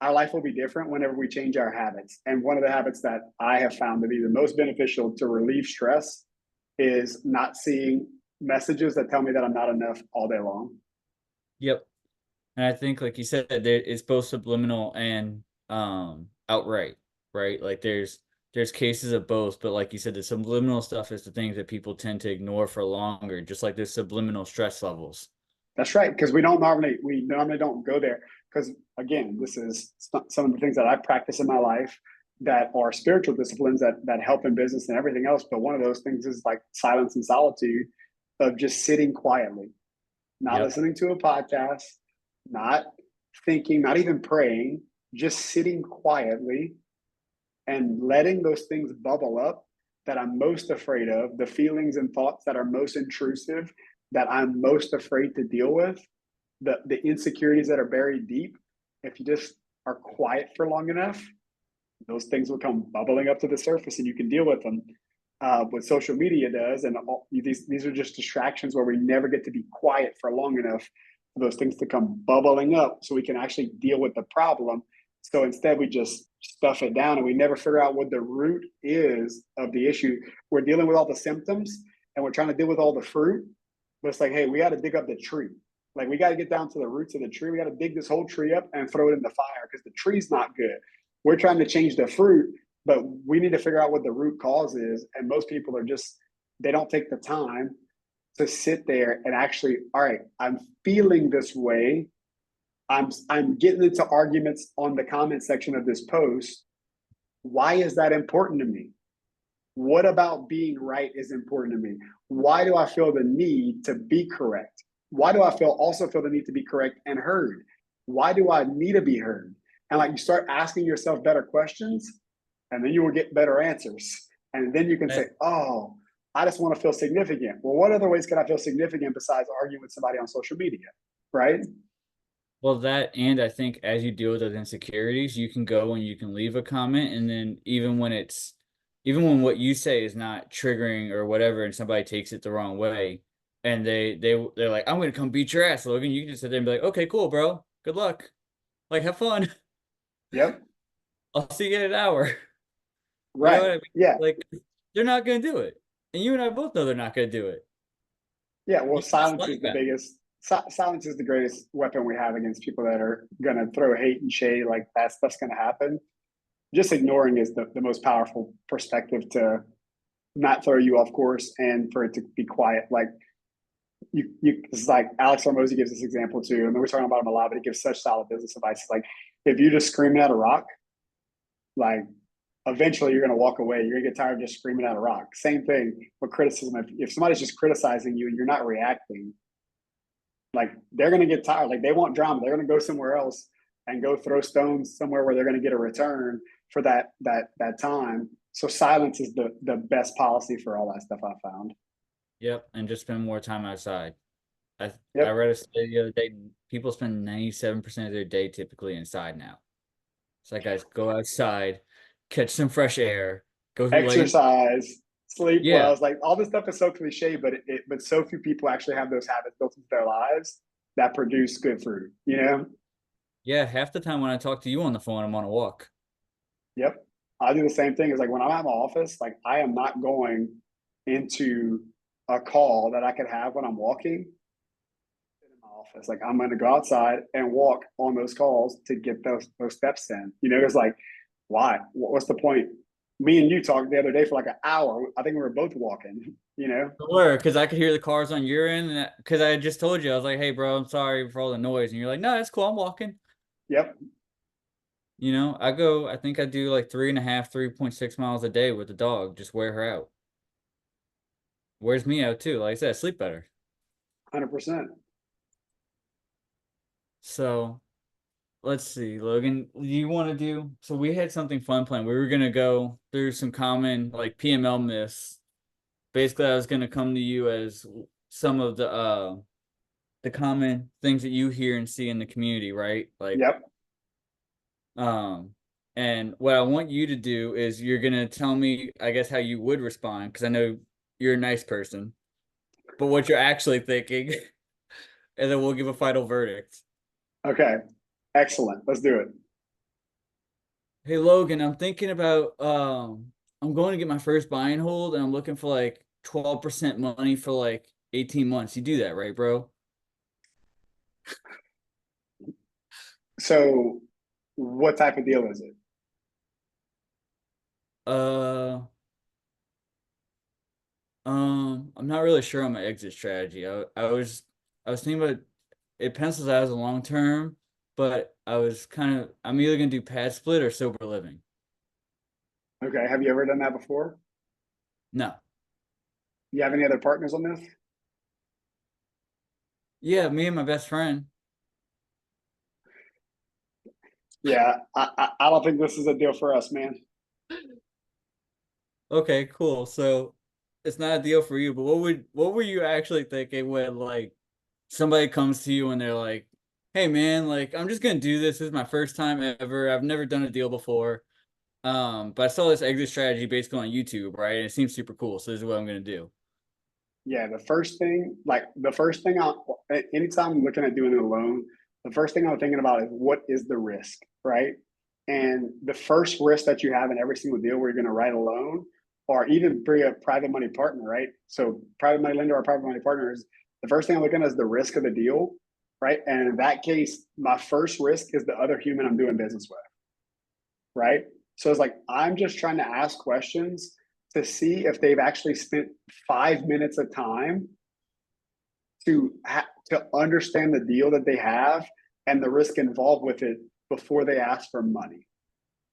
our life will be different whenever we change our habits. And one of the habits that I have found to be the most beneficial to relieve stress is not seeing messages that tell me that I'm not enough all day long. Yep. And I think, like you said, it's both subliminal and outright, right? Like there's cases of both, but like you said, the subliminal stuff is the things that people tend to ignore for longer, just like the subliminal stress levels. That's right, because we normally don't go there. Because again, this is some of the things that I practice in my life that are spiritual disciplines that help in business and everything else. But one of those things is like silence and solitude of just sitting quietly, not Yep. listening to a podcast, not thinking, not even praying, just sitting quietly and letting those things bubble up that I'm most afraid of, the feelings and thoughts that are most intrusive, that I'm most afraid to deal with, the insecurities that are buried deep. If you just are quiet for long enough, those things will come bubbling up to the surface and you can deal with them. What social media does, and these are just distractions where we never get to be quiet for long enough for those things to come bubbling up so we can actually deal with the problem. So instead, we just stuff it down and we never figure out what the root is of the issue. We're dealing with all the symptoms and we're trying to deal with all the fruit, but it's like, hey, we got to dig up the tree. Like we got to get down to the roots of the tree. We got to dig this whole tree up and throw it in the fire because the tree's not good. We're trying to change the fruit, but we need to figure out what the root cause is. And most people are just, they don't take the time to sit there and actually, all right, I'm feeling this way. I'm getting into arguments on the comment section of this post. Why is that important to me? What about being right is important to me? Why do I feel the need to be correct? Why do I also feel the need to be correct and heard? Why do I need to be heard? And like you start asking yourself better questions, and then you will get better answers. And then you can say, That, oh, I just want to feel significant. Well, what other ways can I feel significant besides arguing with somebody on social media? Right? well, that, and I think as you deal with those insecurities, you can go and you can leave a comment, and then even when what you say is not triggering or whatever, and somebody takes it the wrong way, and they're like, "I'm gonna come beat your ass, Logan." You can just sit there and be like, "Okay, cool, bro. Good luck. Like, have fun. Yep. I'll see you in an hour." You know Right. what I mean? Yeah. Like, they're not gonna do it, and you and I both know they're not gonna do it. Yeah. Well, You can just silence laugh is the at it. biggest. Silence is the greatest weapon we have against people that are gonna throw hate and shade. Like that stuff's gonna happen. Just ignoring is the most powerful perspective to not throw you off course and for it to be quiet. Like it's like Alex Hormozy gives this example too. I mean, we're talking about him a lot, but he gives such solid business advice. It's like if you just screaming at a rock, like eventually you're going to walk away. You're going to get tired of just screaming at a rock. Same thing with criticism. If somebody's just criticizing you and you're not reacting, like they're going to get tired. Like they want drama. They're going to go somewhere else and go throw stones somewhere where they're going to get a return for that time. So silence is the best policy for all that stuff I found. Yep, and just spend more time outside. I Yep. read a study the other day. People spend 97% of their day typically inside now. It's like, guys, go outside, catch some fresh air, go lay. Exercise, sleep well. Yeah, It's like all this stuff is so cliche, but so few people actually have those habits built into their lives that produce good fruit. You know? Yeah, half the time when I talk to you on the phone, I'm on a walk. Yep. I do the same thing. Is like when I'm at my office, like I am not going into a call that I could have when I'm walking in my office. Like I'm going to go outside and walk on those calls to get those steps in. It's like, why? What's the point? Me and you talked the other day for like an hour. I think we were both walking. Sure, because I could hear the cars on your end, and because I just told you, I was like, "Hey, bro, I'm sorry for all the noise," and you're like, "No, that's cool. I'm walking." Yep. I think I do like 3.6 miles a day with the dog, just wear her out. Wears me out too. Like I said, I sleep better. 100%. So let's see, Logan, do you want to do? So we had something fun planned. We were gonna go through some common like PML myths. Basically, I was gonna come to you as some of the common things that you hear and see in the community, right? Like Yep. Um, and what I want you to do is you're gonna tell me, I guess, how you would respond, because I know you're a nice person, but what you're actually thinking, and then we'll give a final verdict. Okay. Excellent. Let's do it. Hey Logan, I'm thinking about I'm going to get my first buy and hold, and I'm looking for like 12% money for like 18 months. You do that, right, bro? So, what type of deal is it? Uh, I'm not really sure on my exit strategy. I was thinking about it pencils out as a long term, but I'm either gonna do pad split or sober living. Okay. Have you ever done that before? No. You have any other partners on this? Yeah, me and my best friend. Yeah. I don't think this is a deal for us, man. Okay, cool. So it's not a deal for you, but what were you actually thinking when like somebody comes to you and they're like, "Hey man, like I'm just gonna do this. This is my first time ever. I've never done a deal before. But I saw this exit strategy basically on YouTube, right? And it seems super cool. So this is what I'm gonna do." Yeah. Anytime I'm looking at doing a loan, the first thing I'm thinking about is what is the risk, right? And the first risk that you have in every single deal where you're going to write a loan or even bring a private money partner, right? So private money lender or private money partner is the first thing I'm looking at is the risk of the deal, right? And in that case, my first risk is the other human I'm doing business with, right? So it's like I'm just trying to ask questions to see if they've actually spent 5 minutes of time to understand the deal that they have and the risk involved with it before they ask for money,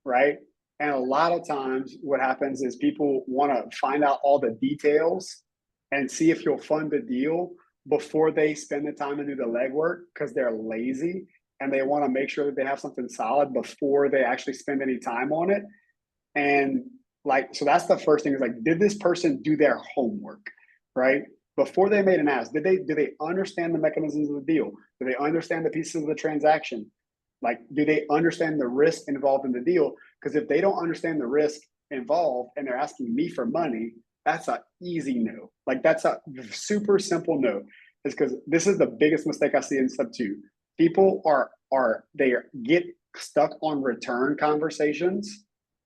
right? And a lot of times, what happens is people want to find out all the details and see if you'll fund the deal before they spend the time to do the legwork because they're lazy and they want to make sure that they have something solid before they actually spend any time on it. And like, so that's the first thing is like, did this person do their homework, right? Before they made an ask, do they understand the mechanisms of the deal? Do they understand the pieces of the transaction? Like, do they understand the risk involved in the deal? Because if they don't understand the risk involved and they're asking me for money, that's an easy no. Like that's a super simple no. Is because this is the biggest mistake I see in step two. People they get stuck on return conversations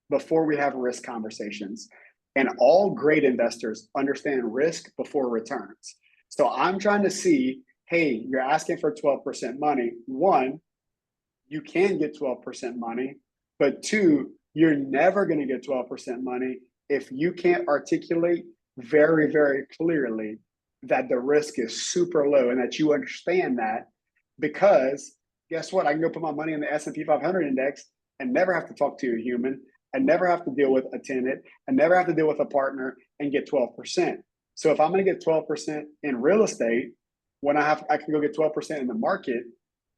before we have risk conversations. And all great investors understand risk before returns. So I'm trying to see, hey, you're asking for 12% money. One, you can get 12% money, but two, you're never going to get 12% money if you can't articulate very, very clearly that the risk is super low and that you understand that because guess what? I can go put my money in the S&P 500 index and never have to talk to a human and never have to deal with a tenant and never have to deal with a partner and get 12%. So if I'm going to get 12% in real estate, when I can go get 12% in the market,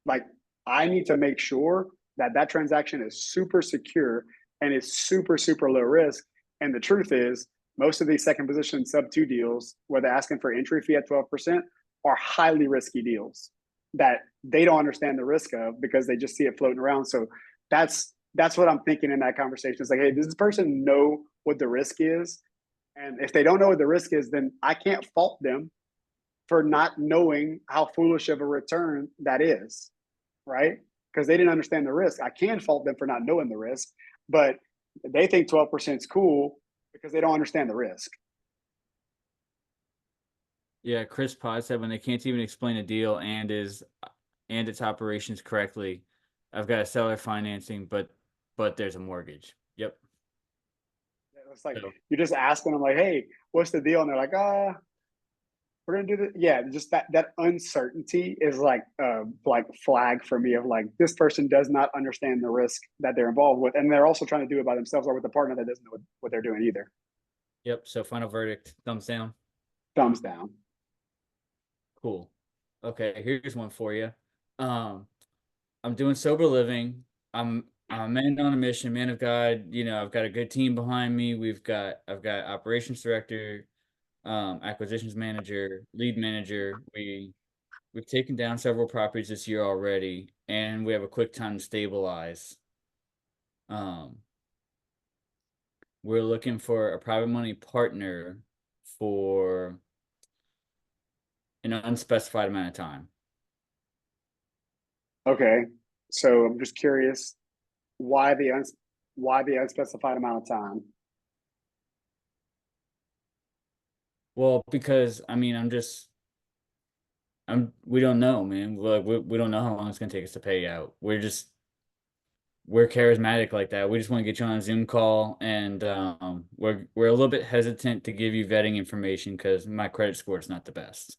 like I need to make sure that that transaction is super secure and is super, super low risk. And the truth is, most of these second position sub two deals, where they're asking for entry fee at 12%, are highly risky deals that they don't understand the risk of because they just see it floating around. So that's what I'm thinking in that conversation. It's like, hey, does this person know what the risk is? And if they don't know what the risk is, then I can't fault them for not knowing how foolish of a return that is, right? because they didn't understand the risk. I can fault them for not knowing the risk, but they think 12% is cool because they don't understand the risk. Yeah, Chris Pod said when they can't even explain a deal and its operations correctly, I've got a seller financing, but there's a mortgage. Yep. It's like So you're just asking them like, "Hey, what's the deal?" And they're like, we're gonna do this." Yeah, just that uncertainty is like flag for me of like this person does not understand the risk that they're involved with, and they're also trying to do it by themselves or with a partner that doesn't know what they're doing either. yep. So final verdict, thumbs down. Thumbs down. Cool. Okay, here's one for you. Um, I'm doing sober living. I'm a man on a mission, man of God. You know, I've got a good team behind me. I've got operations director, acquisitions manager, lead manager. We've taken down several properties this year already, and we have a quick time to stabilize. Um, we're looking for a private money partner for an unspecified amount of time. Okay, so I'm just curious why why the unspecified amount of time. Well, because I mean, we don't know, man. We don't know how long it's gonna take us to pay out. We're charismatic like that. We just want to get you on a Zoom call, and we're a little bit hesitant to give you vetting information because my credit score is not the best.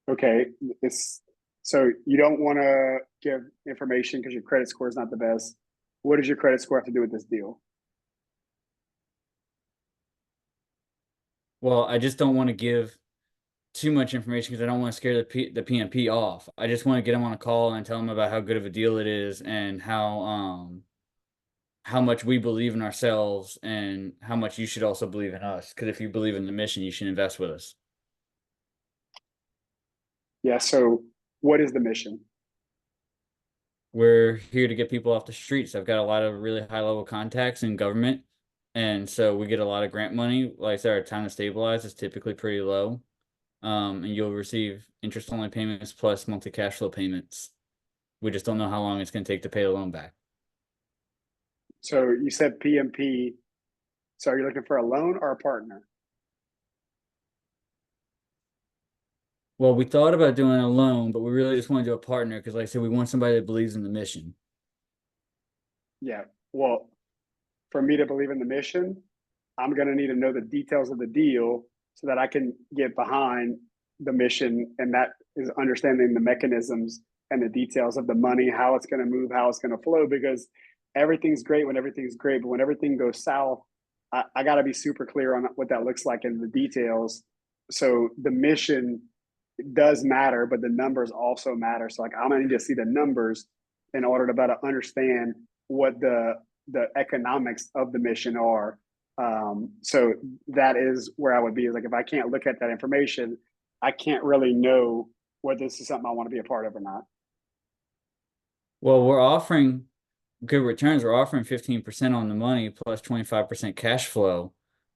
Okay, it's so you don't want to give information because your credit score is not the best. What does your credit score have to do with this deal? Well, I just don't want to give too much information because I don't want to scare the PMP off. I just want to get them on a call and tell them about how good of a deal it is and how much we believe in ourselves and how much you should also believe in us. Because if you believe in the mission, you should invest with us. Yeah, so what is the mission? We're here to get people off the streets. I've got a lot of really high level contacts in government. And so we get a lot of grant money. Like I said, our time to stabilize is typically pretty low. And you'll receive interest only payments plus monthly cash flow payments. We just don't know how long it's going to take to pay the loan back. So you said PMP. So are you looking for a loan or a partner? Well, we thought about doing a loan, but we really just want to do a partner because, like I said, we want somebody that believes in the mission. Yeah. Well, for me to believe in the mission, I'm going to need to know the details of the deal so that I can get behind the mission. And that is understanding the mechanisms and the details of the money, how it's going to move, how it's going to flow, because everything's great when everything's great. But when everything goes south, I got to be super clear on what that looks like in the details. So the mission does matter, but the numbers also matter. So like I'm gonna need to see the numbers in order to better understand what the economics of the mission are. So that is where I would be. Is like if I can't look at that information, I can't really know whether this is something I want to be a part of or not. Well, we're offering good returns. We're offering 15% on the money plus 25% cash flow.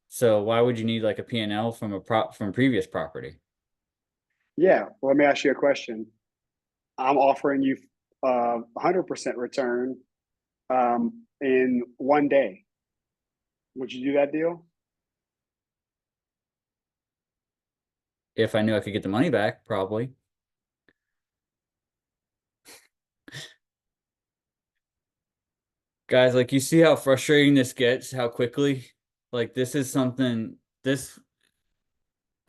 So why would you need like a P&L from from previous property? Yeah. Well, let me ask you a question. I'm offering you 100% return in 1 day. Would you do that deal? If I knew I could get the money back, probably. Guys, like you see how frustrating this gets, how quickly? Like this is something this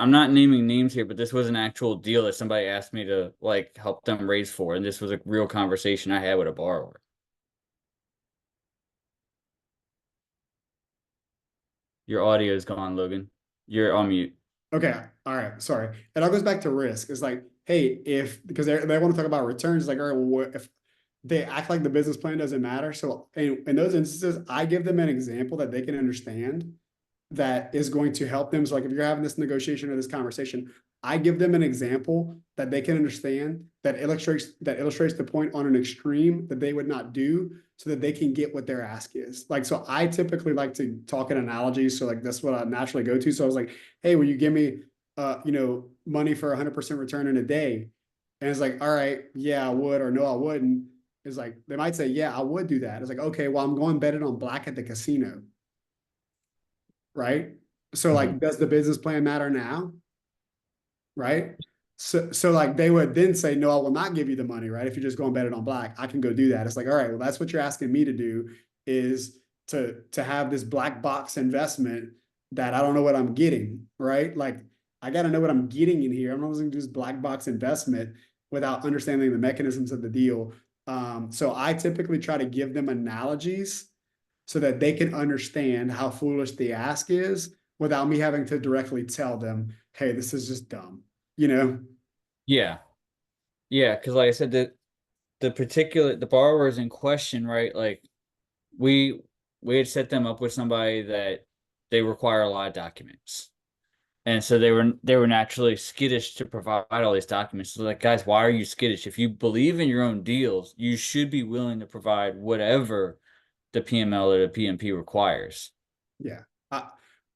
I'm not naming names here, but this was an actual deal that somebody asked me to like help them raise for, and this was a real conversation I had with a borrower. Your audio is gone, Logan. You're on mute. Okay. All right. Sorry. It all goes back to risk. It's like, hey, if because they want to talk about returns, like, all right, well, what if they act like the business plan doesn't matter? So in those instances, I give them an example that they can understand that is going to help them. So like if you're having this negotiation or this conversation, I give them an example that they can understand that illustrates the point on an extreme that they would not do so that they can get what their ask is. Like, so I typically like to talk in analogies. So like that's what I naturally go to. So I was like, hey, will you give me money for 100% return in a day? And it's like, all right, yeah, I would, or no, I wouldn't. Is like they might say, yeah, I would do that. It's like, okay, well, I'm going bet it on black at the casino, right? So Mhm. like, does the business plan matter now? Right? So like they would then say, no, I will not give you the money, right? If you're just going bet it on black, I can go do that. It's like, all right, well, that's what you're asking me to do is to have this black box investment that I don't know what I'm getting, right? Like I got to know what I'm getting in here. I'm not going to do this black box investment without understanding the mechanisms of the deal. So I typically try to give them analogies so that they can understand how foolish the ask is without me having to directly tell them, hey, this is just dumb, you know? Yeah. Yeah. Cause like I said, the borrowers in question, right? Like we we had set them up with somebody that they require a lot of documents. And so they were naturally skittish to provide all these documents. So like, guys, why are you skittish? If you believe in your own deals, you should be willing to provide whatever the PML or the PMP requires. Yeah. I,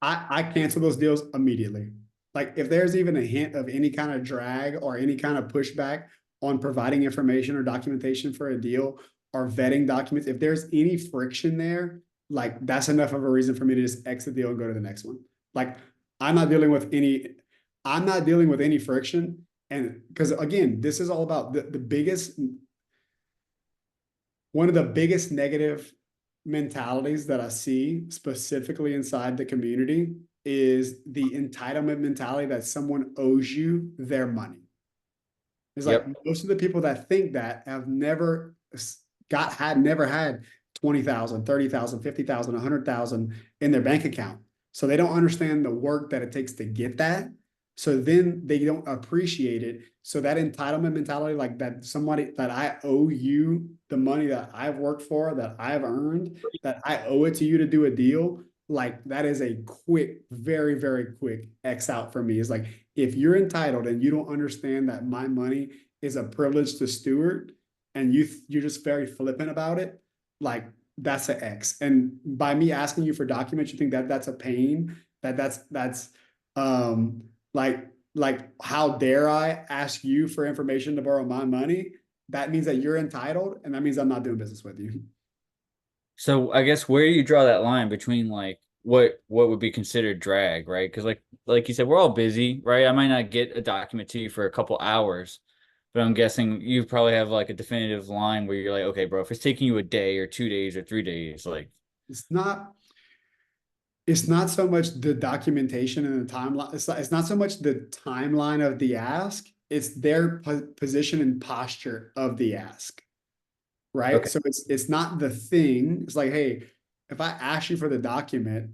I cancel those deals immediately. Like if there's even a hint of any kind of drag or any kind of pushback on providing information or documentation for a deal or vetting documents, if there's any friction there, like that's enough of a reason for me to just exit the deal and go to the next one. Like I'm not dealing with any, I'm not dealing with any friction. And because again, this is all about the biggest, one of the biggest negative mentalities that I see specifically inside the community is the entitlement mentality that someone owes you their money. It's like Yep. most of the people that think that have never never had 20,000, 30,000, 50,000, 100,000 in their bank account. So they don't understand the work that it takes to get that. So then they don't appreciate it. So that entitlement mentality, like that somebody that I owe you the money that I've worked for, that I've earned, that I owe it to you to do a deal, like that is a quick, very, very quick X out for me. It's like if you're entitled and you don't understand that my money is a privilege to steward and you're just very flippant about it, like that's an X. And by me asking you for documents, you think that that's a pain, that's um like how dare I ask you for information to borrow my money? That means that you're entitled, and that means I'm not doing business with you. So I guess where do you draw that line between like what would be considered drag, right? Because like you said, we're all busy, right? I might not get a document to you for a couple hours, but I'm guessing you probably have like a definitive line where you're like, okay, bro, if it's taking you a day or 2 days or 3 days, like It's not it's not so much the documentation and the timeline. It's not so much the timeline of the ask. It's their position and posture of the ask, right? okay, So it's not the thing. It's like, hey, if I ask you for the document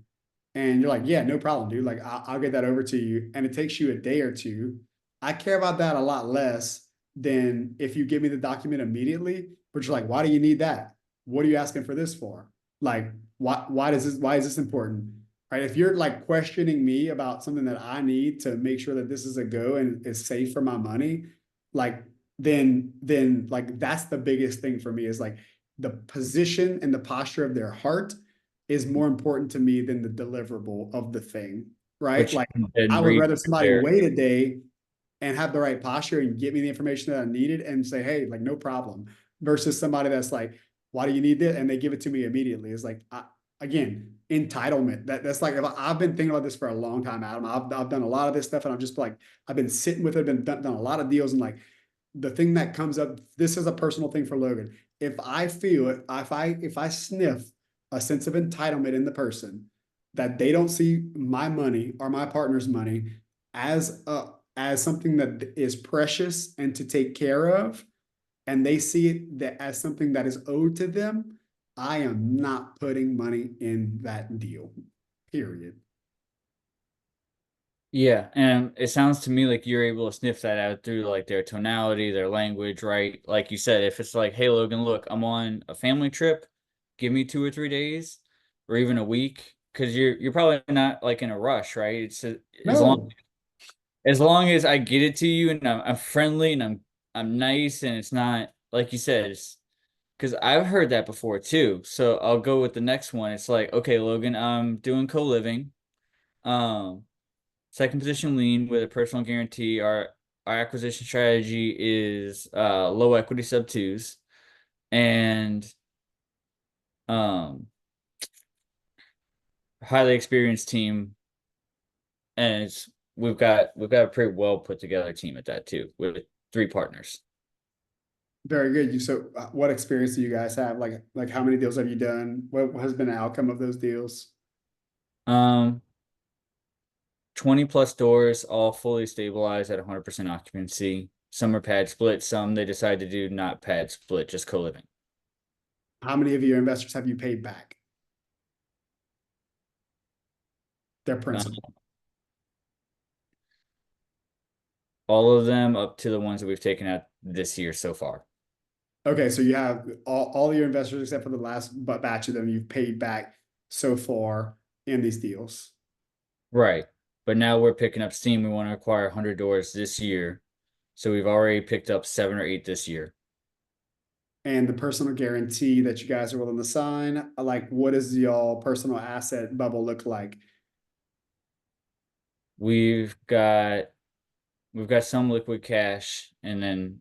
and you're like, yeah, no problem, dude. Like I'll get that over to you, and it takes you a day or two. I care about that a lot less than if you give me the document immediately. But you're like, why do you need that? What are you asking for this for? Like, why is this important? Right? If you're like questioning me about something that I need to make sure that this is a go and it's safe for my money, like then like that's the biggest thing for me is like the position and the posture of their heart is more important to me than the deliverable of the thing, right? which Like you can I would read rather somebody there. wait a day and have the right posture and get me the information that I needed and say, hey, like no problem, versus somebody that's like, why do you need this? And they give it to me immediately. It's like again, entitlement. That's like I've been thinking about this for a long time, Adam. I've done a lot of this stuff, and I'm just like I've been sitting with it, done a lot of deals, and like the thing that comes up, this is a personal thing for Logan. If I feel it, if I sniff a sense of entitlement in the person that they don't see my money or my partner's money as something that is precious and to take care of, and they see it that as something that is owed to them, I am not putting money in that deal. Period. Yeah, and it sounds to me like you're able to sniff that out through like their tonality, their language, right? Like you said, if it's like, "Hey Logan, look, I'm on a family trip. Give me 2 or 3 days or even a week because you're probably not like in a rush, right? As long No, as long as I get it to you and I'm friendly and I'm nice and it's not like you said, it's because I've heard that before too. So I'll go with the next one. It's like, "Okay, Logan, I'm doing co-living. Um Second position lien with a personal guarantee. Our acquisition strategy is low equity sub twos. and um highly experienced team, and we've got a pretty well put together team at that too, with 3 partners. Very good. What experience do you guys have? Like how many deals have you done? What has been the outcome of those deals? Um, 20 plus doors, all fully stabilized at 100% occupancy. Some are pad split, some they decide to do not pad split, just co-living. How many of your investors have you paid back their Uh, principal? all of them up to the ones that we've taken out this year so far. Okay, so you have all your investors except for the last batch of them you've paid back so far in these deals. Right. But now we're picking up steam. We want to acquire 100 doors this year. So we've already picked up 7 or 8 this year. And the personal guarantee that you guys are willing to sign, like what does y'all personal asset bubble look like? We've got we've got some liquid cash, and then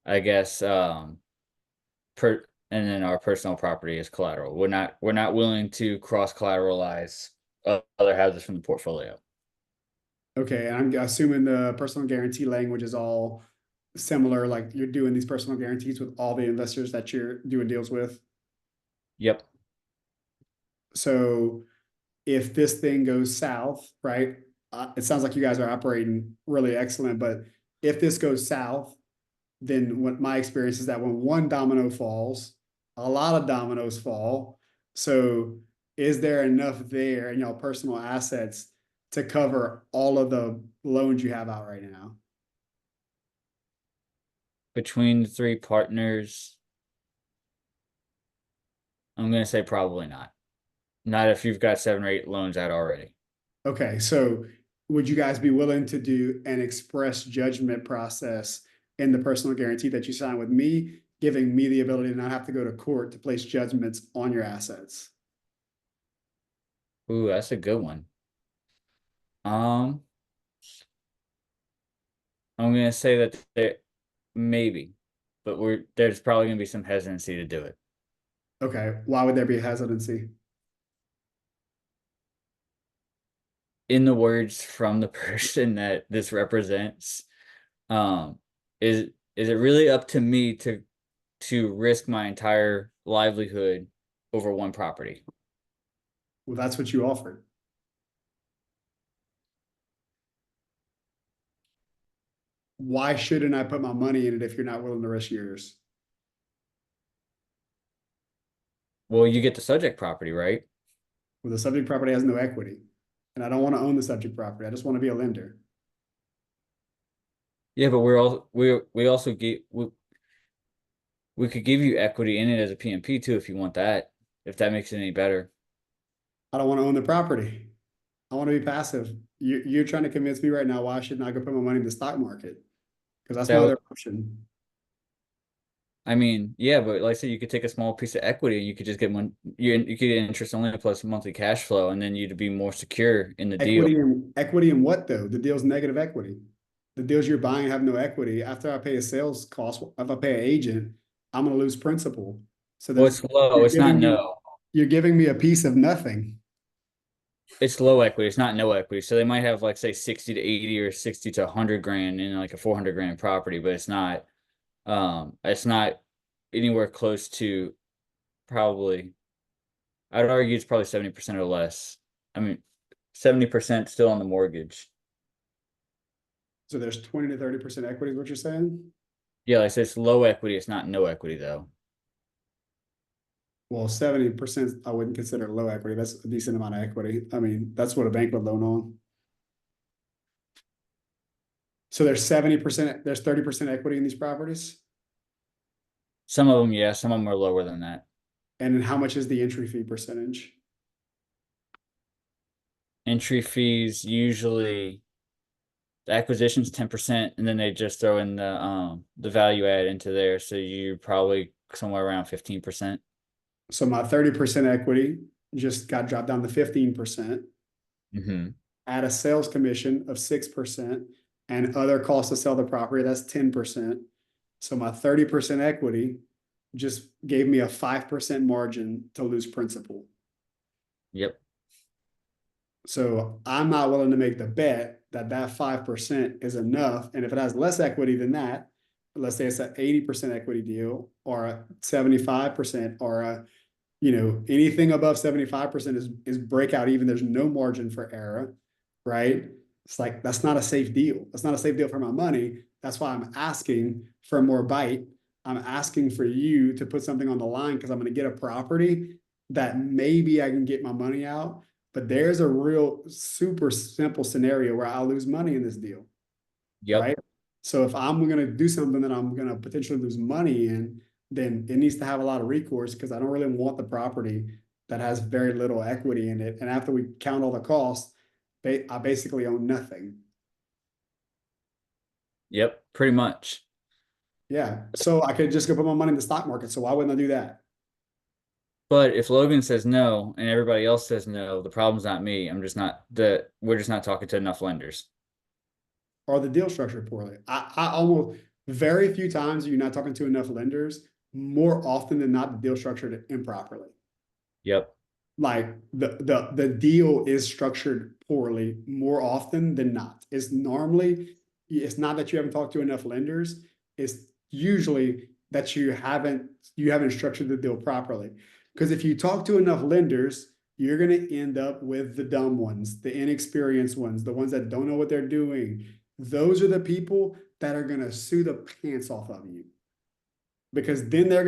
I guess per and then our personal property is collateral. We're not willing to cross collateralize other houses from the portfolio. Okay, and I'm assuming the personal guarantee language is all similar, like you're doing these personal guarantees with all the investors that you're doing deals with. Yep. So if this thing goes south, right? It sounds like you guys are operating really excellent, but if this goes south, then what my experience is that when one domino falls, a lot of dominoes fall. So is there enough there in y'all personal assets to cover all of the loans you have out right now? Between the 3 partners, I'm gonna say probably not. Not if you've got 7 or 8 loans out already. Okay, so would you guys be willing to do an express judgment process in the personal guarantee that you sign with me, giving me the ability to not have to go to court to place judgments on your assets? Ooh, that's a good one. Um, I'm gonna say that maybe, but there's probably gonna be some hesitancy to do it. Okay, why would there be hesitancy? In the words from the person that this represents, um, is it really up to me to risk my entire livelihood over one property? Well, that's what you offered. Why shouldn't I put my money in it if you're not willing to risk yours? Well, you get the subject property, right? Well, the subject property has no equity, and I don't want to own the subject property. I just want to be a lender. Yeah, but we also we could give you equity in it as a PMP too if you want that, if that makes it any better. I don't want to own the property. I want to be passive. You're trying to convince me right now why I should not go put my money in the stock market because that's my That other option. I mean, yeah, but like I said, you could take a small piece of equity and you could just get you could get interest only plus monthly cash flow, and then you'd be more secure in the deal. Equity in what though? The deal's negative equity. The deals you're buying have no equity. After I pay a sales cost, if I pay an agent, I'm going to lose principal. So Well, there's it's low. you're It's not giving me no. you're giving me a piece of nothing. It's low equity. It's not no equity. So they might have like say 60 to 80 or 60 to 100 grand in like a 400 grand property, but it's not anywhere close to probably. I'd argue it's probably 70% or less. I mean, 70% still on the mortgage. So there's 20 to 30% equity is what you're saying? Yeah, like I said, it's low equity. It's not no equity though. Well, 70% I wouldn't consider low equity. That's a decent amount of equity. I mean, that's what a bank would loan on. So there's 70%, there's 30% equity in these properties. Some of them, yeah, some of them are lower than that. And then how much is the entry fee percentage? Entry fees usually the acquisition's 10%, and then they just throw in the value add into there. So you're probably somewhere around 15%. So my 30% equity just got dropped down to 15%. Mm-hmm. Add a sales commission of 6% and other costs to sell the property, that's 10%. So my 30% equity just gave me a 5% margin to lose principal. Yep. So I'm not willing to make the bet that that 5% is enough. And if it has less equity than that, let's say it's an 80% equity deal or a 75% or a, anything above 75% is breakout even. There's no margin for error, right? It's like, that's not a safe deal. That's not a safe deal for my money. That's why I'm asking for more bite. I'm asking for you to put something on the line because I'm going to get a property that maybe I can get my money out. But there's a real super simple scenario where I'll lose money in this deal, Yep. right? So if I'm going to do something that I'm going to potentially lose money in, then it needs to have a lot of recourse because I don't really want the property that has very little equity in it. And after we count all the costs, I basically own nothing. Yep. Pretty much. Yeah. So I could just go put my money in the stock market. So why wouldn't I do that? But if Logan says no and everybody else says no, the problem's not me. We're just not talking to enough lenders. Or the deal structured poorly. I almost very few times you're not talking to enough lenders. More often than not, the deal structured improperly. Yep. Like the deal is structured poorly more often than not. It's not that you haven't talked to enough lenders. It's usually that you haven't structured the deal properly. Because if you talk to enough lenders, you're going to end up with the dumb ones, the inexperienced ones, the ones that don't know what they're doing. Those are the people that are going to sue the pants off of you because then they're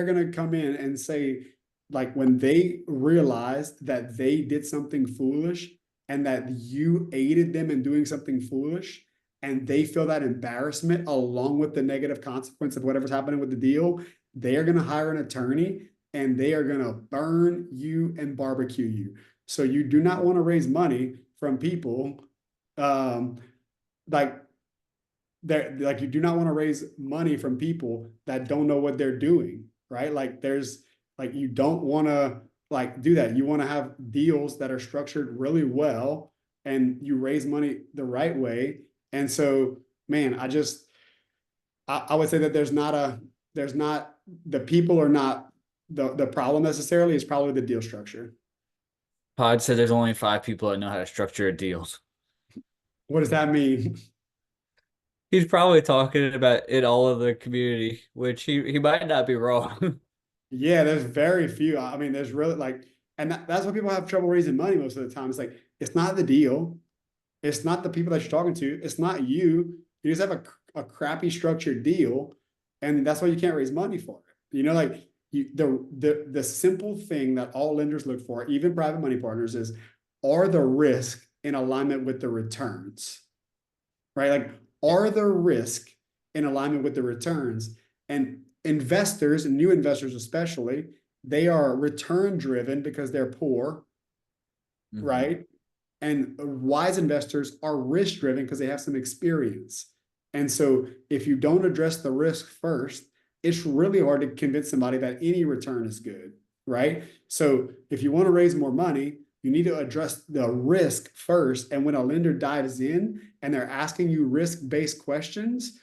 gonna come in and say, like, when they realized that they did something foolish and that you aided them in doing something foolish, and they feel that embarrassment along with the negative consequence of whatever's happening with the deal, they are gonna hire an attorney and they are gonna burn you and barbecue you. So you do not want to raise money from people um, like like you do not want to raise money from people that don't know what they're doing, right? Like you don't want to like do that. You want to have deals that are structured really well and you raise money the right way. And so, man, I would say that there's not the people are not the problem necessarily. Is probably the deal structure. Pod said there's only 5 people that know how to structure a deal. What does that mean? He's probably talking about it all of the community, which he might not be wrong. Yeah, there's very few. I mean, there's really like, and that's why people have trouble raising money most of the time. It's like, it's not the deal. It's not the people that you're talking to. It's not you. You just have a crappy structured deal. And that's why you can't raise money for it. Like the simple thing that all lenders look for, even private money partners, is are the risk in alignment with the returns, right? Like, are the risk in alignment with the returns? And investors, and new investors especially, they are return driven because they're poor, Mhm. right? And wise investors are risk driven because they have some experience. And so if you don't address the risk first, it's really hard to convince somebody that any return is good, right? So if you want to raise more money, you need to address the risk first. And when a lender dives in and they're asking you risk-based questions,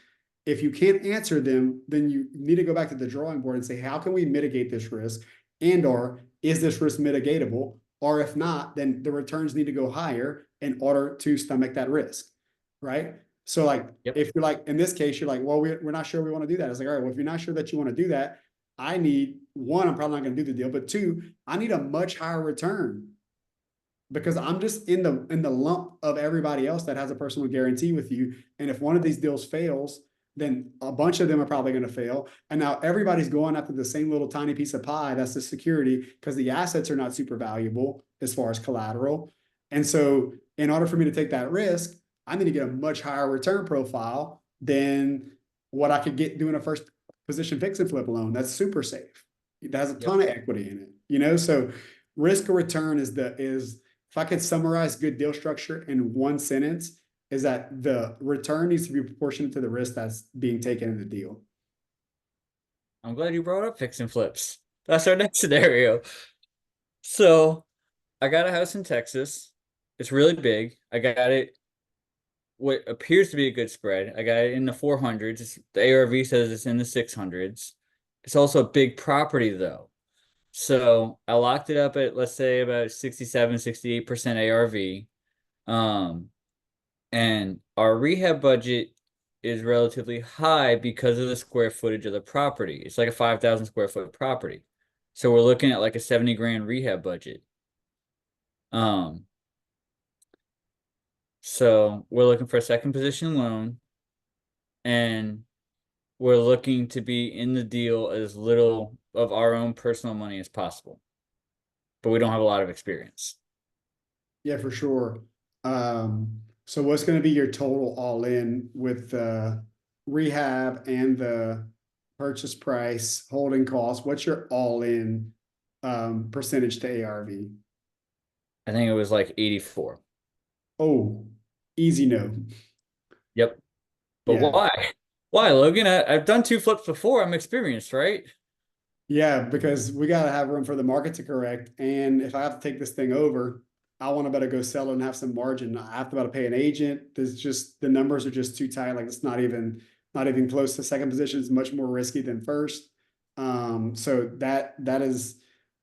if you can't answer them, then you need to go back to the drawing board and say, how can we mitigate this risk? And or is this risk mitigatable? Or if not, then the returns need to go higher in order to stomach that risk, right? So like, Yep. if you're like, in this case, you're like, well, we're not sure we want to do that. It's like, all right, well, if you're not sure that you want to do that, I need one, I'm probably not going to do the deal, but two, I need a much higher return because I'm just in the lump of everybody else that has a personal guarantee with you. And if one of these deals fails, then a bunch of them are probably going to fail. And now everybody's going after the same little tiny piece of pie. That's the security because the assets are not super valuable as far as collateral. And so in order for me to take that risk, I need to get a much higher return profile than what I could get doing a first position fix and flip loan. That's super safe. It has a Yep. ton of equity in it, so risk or return is if I could summarize good deal structure in one sentence, is that the return needs to be proportionate to the risk that's being taken in the deal. I'm glad you brought up fix and flips. That's our next scenario. So I got a house in Texas. It's really big. I got it what appears to be a good spread. I got it in the 400s. The ARV says it's in the 600s. It's also a big property though. So I locked it up at, let's say, about 67, 68% ARV. Um, and our rehab budget is relatively high because of the square footage of the property. It's like a 5,000 square foot property. So we're looking at like a 70 grand rehab budget. Um, so we're looking for a second position loan, and we're looking to be in the deal as little of our own personal money as possible. But we don't have a lot of experience. Yeah, for sure. So what's going to be your total all in with the rehab and the purchase price holding cost? What's your all in percentage to ARV? I think it was like 84. Oh, easy no. Yep. But Yeah. why? Why, Logan? I've done two flips before. I'm experienced, right? Yeah, because we got to have room for the market to correct. And if I have to take this thing over, I want to better go sell it and have some margin. I have to better pay an agent. There's just the numbers are just too tight. Like it's not even close to second position. It's much more risky than first. So that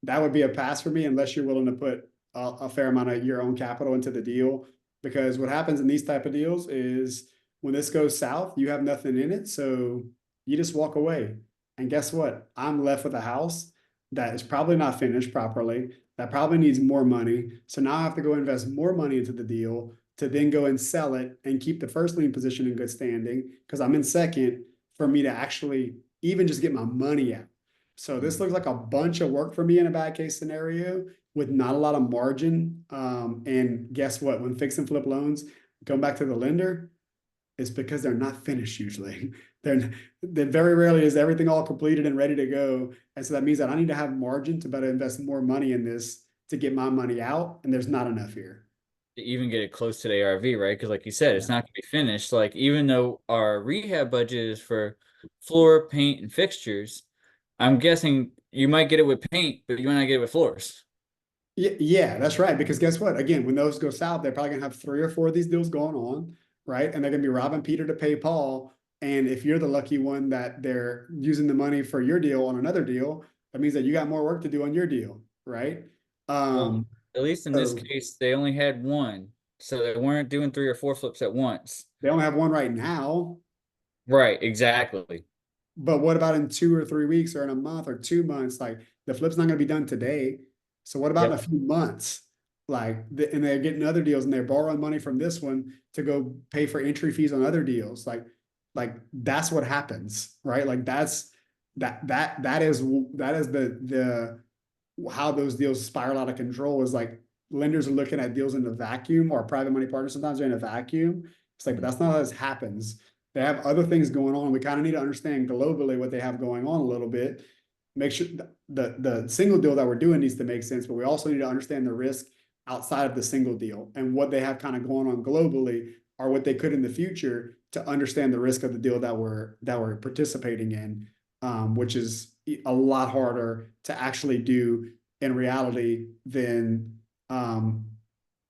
would be a pass for me unless you're willing to put a fair amount of your own capital into the deal. Because what happens in these type of deals is when this goes south, you have nothing in it. So you just walk away. And guess what? I'm left with a house that is probably not finished properly, that probably needs more money. So now I have to go invest more money into the deal to then go and sell it and keep the first lien position in good standing because I'm in second for me to actually even just get my money out. So this looks like a bunch of work for me in a bad case scenario with not a lot of margin. And guess what? When fix and flip loans come back to the lender, it's because they're not finished usually. They're very rarely is everything all completed and ready to go. And so that means that I need to have margin to better invest more money in this to get my money out. And there's not enough here. To even get it close to the ARV, right? Because like you said, it's Yeah. not going to be finished. Like even though our rehab budget is for floor, paint, and fixtures, I'm guessing you might get it with paint, but you might not get it with floors. Yeah, that's right. Because guess what? Again, when those go south, they're probably gonna have three or four of these deals going on, right? And they're gonna be robbing Peter to pay Paul. And if you're the lucky one that they're using the money for your deal on another deal, that means that you got more work to do on your deal, right? Well, Um, at least in this so case, they only had one, so they weren't doing three or four flips at once. they only have one right now. Right, exactly. But what about in 2 or 3 weeks or in a month or 2 months? Like the flip's not going to be done today. So what about in a Yep. few months? And they're getting other deals and they're borrowing money from this one to go pay for entry fees on other deals. Like that's what happens, right? Like that is the how those deals spiral out of control is like lenders are looking at deals in a vacuum or private money partners sometimes are in a vacuum. It's like, but that's not how this happens. They have other things going on. We kind of need to understand globally what they have going on a little bit. Make sure the single deal that we're doing needs to make sense, but we also need to understand the risk outside of the single deal and what they have kind of going on globally or what they could in the future to understand the risk of the deal that we're participating in, which is a lot harder to actually do in reality than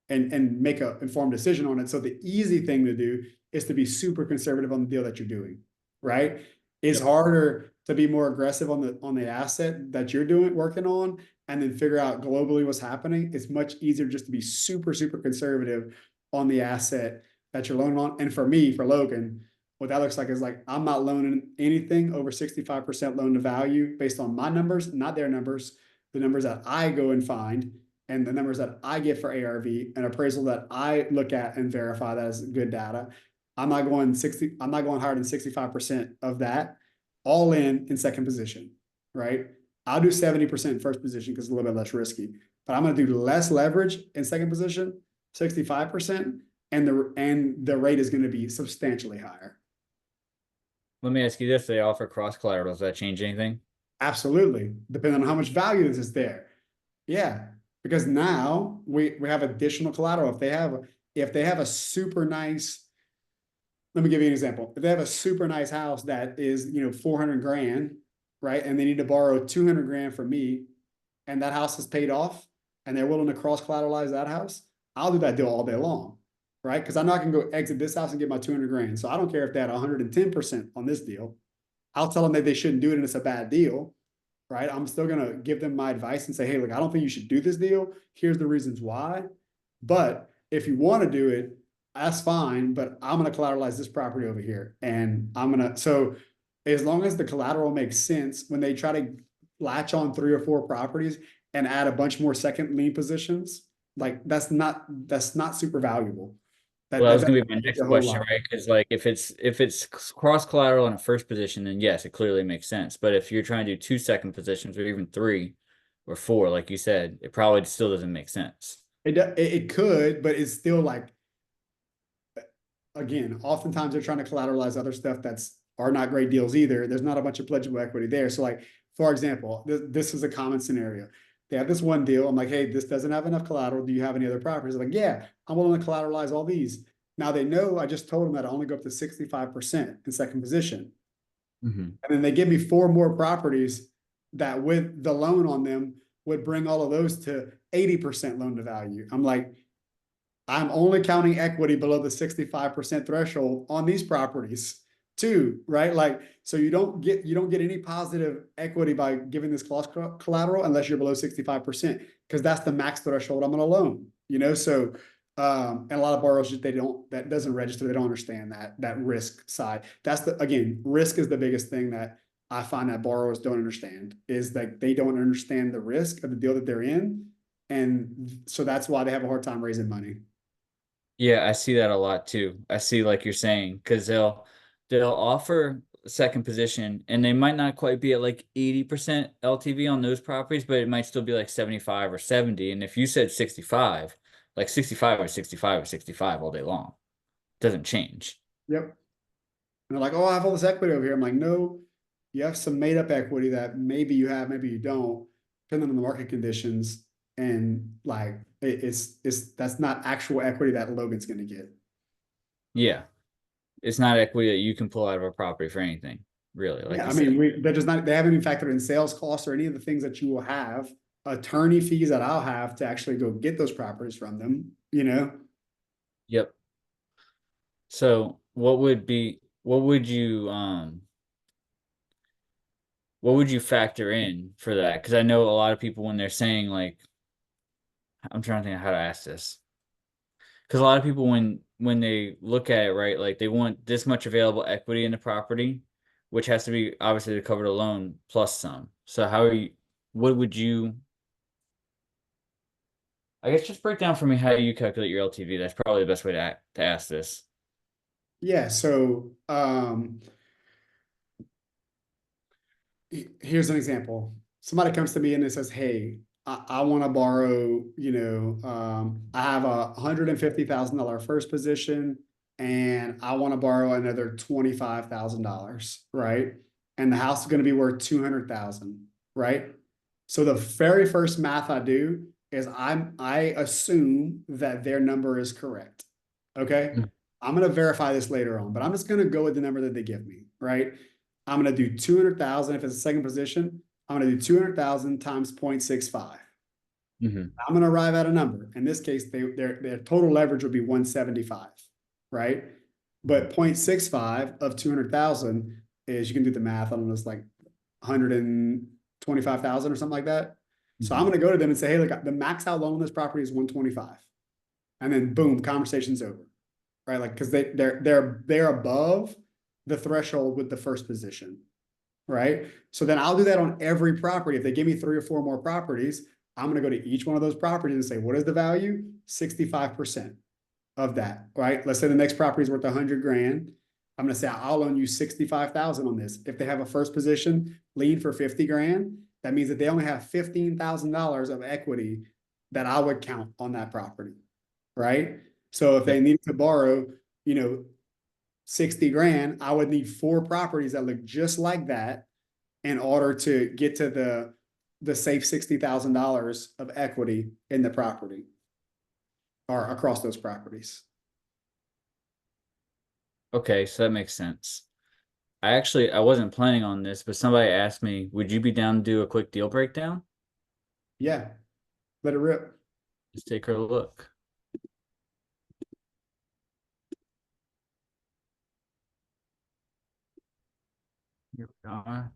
and make an informed decision on it. So the easy thing to do is to be super conservative on the deal that you're doing, right? It's Yep. harder to be more aggressive on the asset that you're doing working on and then figure out globally what's happening. It's much easier just to be super, super conservative on the asset that you're loaning on. And for me, for Logan, what that looks like is like I'm not loaning anything over 65% loan to value based on my numbers, not their numbers, the numbers that I go and find and the numbers that I get for ARV and appraisal that I look at and verify that as good data. I'm not going higher than 65% of that, all in second position, right? I'll do 70% in first position because it's a little bit less risky. But I'm going to do less leverage in second position, 65%, and the rate is going to be substantially higher. Let me ask you this: they offer cross collateral. Does that change anything? Absolutely. Depending on how much value this is there. Yeah. Because now we have additional collateral. If they have a super nice, let me give you an example. If they have a super nice house that is, 400 grand, right? And they need to borrow 200 grand from me, and that house is paid off, and they're willing to cross collateralize that house, I'll do that deal all day long, right? Because I'm not going to go exit this house and get my 200 grand. So I don't care if they had 110% on this deal. I'll tell them that they shouldn't do it and it's a bad deal, right? I'm still gonna give them my advice and say, hey, look, I don't think you should do this deal. Here's the reasons why. But if you want to do it, that's fine. But I'm gonna collateralize this property over here, and so as long as the collateral makes sense, when they try to latch on 3 or 4 properties and add a bunch more second lien positions, like that's not super valuable. Well, that That was doesn't gonna be my change next a whole question, lot. right? Because like if it's cross collateral in a first position, then yes, it clearly makes sense. But if you're trying to do 2 second positions or even 3 or 4, like you said, it probably still doesn't make sense. It could, but it's still like, again, oftentimes they're trying to collateralize other stuff that's are not great deals either. There's not a bunch of pledgeable equity there. So like, for example, this is a common scenario. They have this one deal. I'm like, hey, this doesn't have enough collateral. Do you have any other properties? They're like, yeah, I'm willing to collateralize all these. Now they know I just told them that I only go up to 65% in second position. Mm-hmm. And then they give me 4 more properties that with the loan on them would bring all of those to 80% loan to value. I'm like, I'm only counting equity below the 65% threshold on these properties too, right? Like, so you don't get any positive equity by giving this cross collateral unless you're below 65%, because that's the max threshold I'm gonna loan, So and a lot of borrowers that doesn't register, they don't understand that risk side. That's again, risk is the biggest thing that I find that borrowers don't understand, is that they don't understand the risk of the deal that they're in. And so that's why they have a hard time raising money. Yeah, I see that a lot too. I see like you're saying, because they'll offer second position and they might not quite be at like 80% LTV on those properties, but it might still be like 75 or 70. And if you said 65, like 65 or 65 or 65 all day long, doesn't change. Yep. And they're like, oh, I have all this equity over here. I'm like, no, you have some made up equity that maybe you have, maybe you don't, depending on the market conditions. And like, it's that's not actual equity that Logan's going to get. Yeah. It's not equity that you can pull out of a property for anything, really, like Yeah. you I said. mean, they haven't even factored in sales costs or any of the things that you will have, attorney fees that I'll have to actually go get those properties from them. Yep. So what would you factor in for that? Because I know a lot of people when they're saying like I'm trying to think of how to ask this. Because a lot of people when they look at it, right, like they want this much available equity in the property, which has to be obviously to cover the loan plus some. So what would you I guess just break down for me how you calculate your LTV. That's probably the best way to ask this. Yeah. So here's an example. Somebody comes to me and it says, hey, I want to borrow, I have $150,000 first position and I want to borrow another $25,000, right? And the house is going to be worth 200,000, right? So the very first math I do is I assume that their number is correct. Okay. Mm. I'm going to verify this later on, but I'm just going to go with the number that they give me, right? I'm going to do 200,000. If it's a second position, I'm going to do 200,000 times 0.65. Mm-hmm. I'm going to arrive at a number. In this case, their total leverage would be 175, right? But 0.65 of 200,000 is, you can do the math on this, like 125,000 or something like that. So I'm Mm-hmm. going to go to them and say, hey, look, the max out loan on this property is 125. And then boom, conversation's over, right? Like, because they're above the threshold with the first position, right? So then I'll do that on every property. If they give me 3 or 4 more properties, I'm going to go to each one of those properties and say, what is the value? 65% of that, right? Let's say the next property is worth 100 grand. I'm going to say, I'll loan you 65,000 on this. If they have a first position lien for 50 grand, that means that they only have $15,000 of equity that I would count on that property, right? So if they Yep. need to borrow, 60 grand, I would need 4 properties that look just like that in order to get to the safe $60,000 of equity in the property or across those properties. Okay, so that makes sense. I wasn't planning on this, but somebody asked me, would you be down to do a quick deal breakdown? Yeah, let it rip. Let's take a look. Here we are.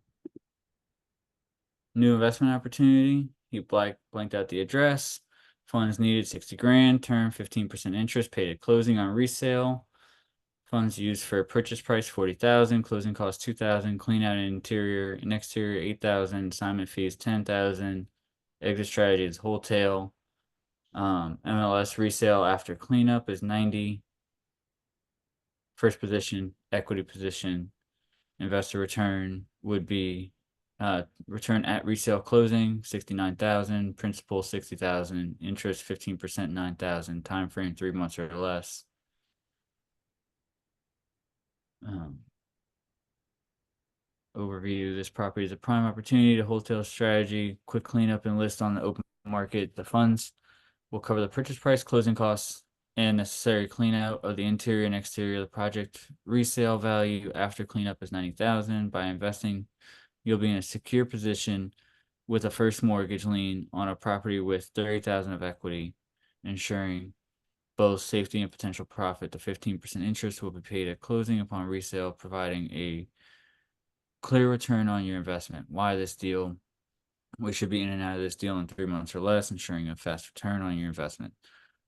New investment opportunity. He blanked out the address. Funds needed 60 grand. Term 15% interest. Paid at closing on resale. Funds used for purchase price 40,000. Closing cost 2,000. Clean out interior and exterior 8,000. Assignment fees 10,000. Exit strategy is wholesale. MLS resale after cleanup is 90. First position, equity position, investor return would be return at resale closing 69,000, principal 60,000, interest 15% 9,000, time frame 3 months or less. Overview: this property is a prime opportunity to wholesale strategy, quick cleanup and list on the open market. The funds will cover the purchase price, closing costs, and necessary clean out of the interior and exterior of the project. Resale value after cleanup is 90,000. By investing, you'll be in a secure position with a first mortgage lien on a property with 30,000 of equity, ensuring both safety and potential profit. The 15% interest will be paid at closing upon resale, providing a clear return on your investment. Why this deal? We should be in and out of this deal in 3 months or less, ensuring a fast return on your investment.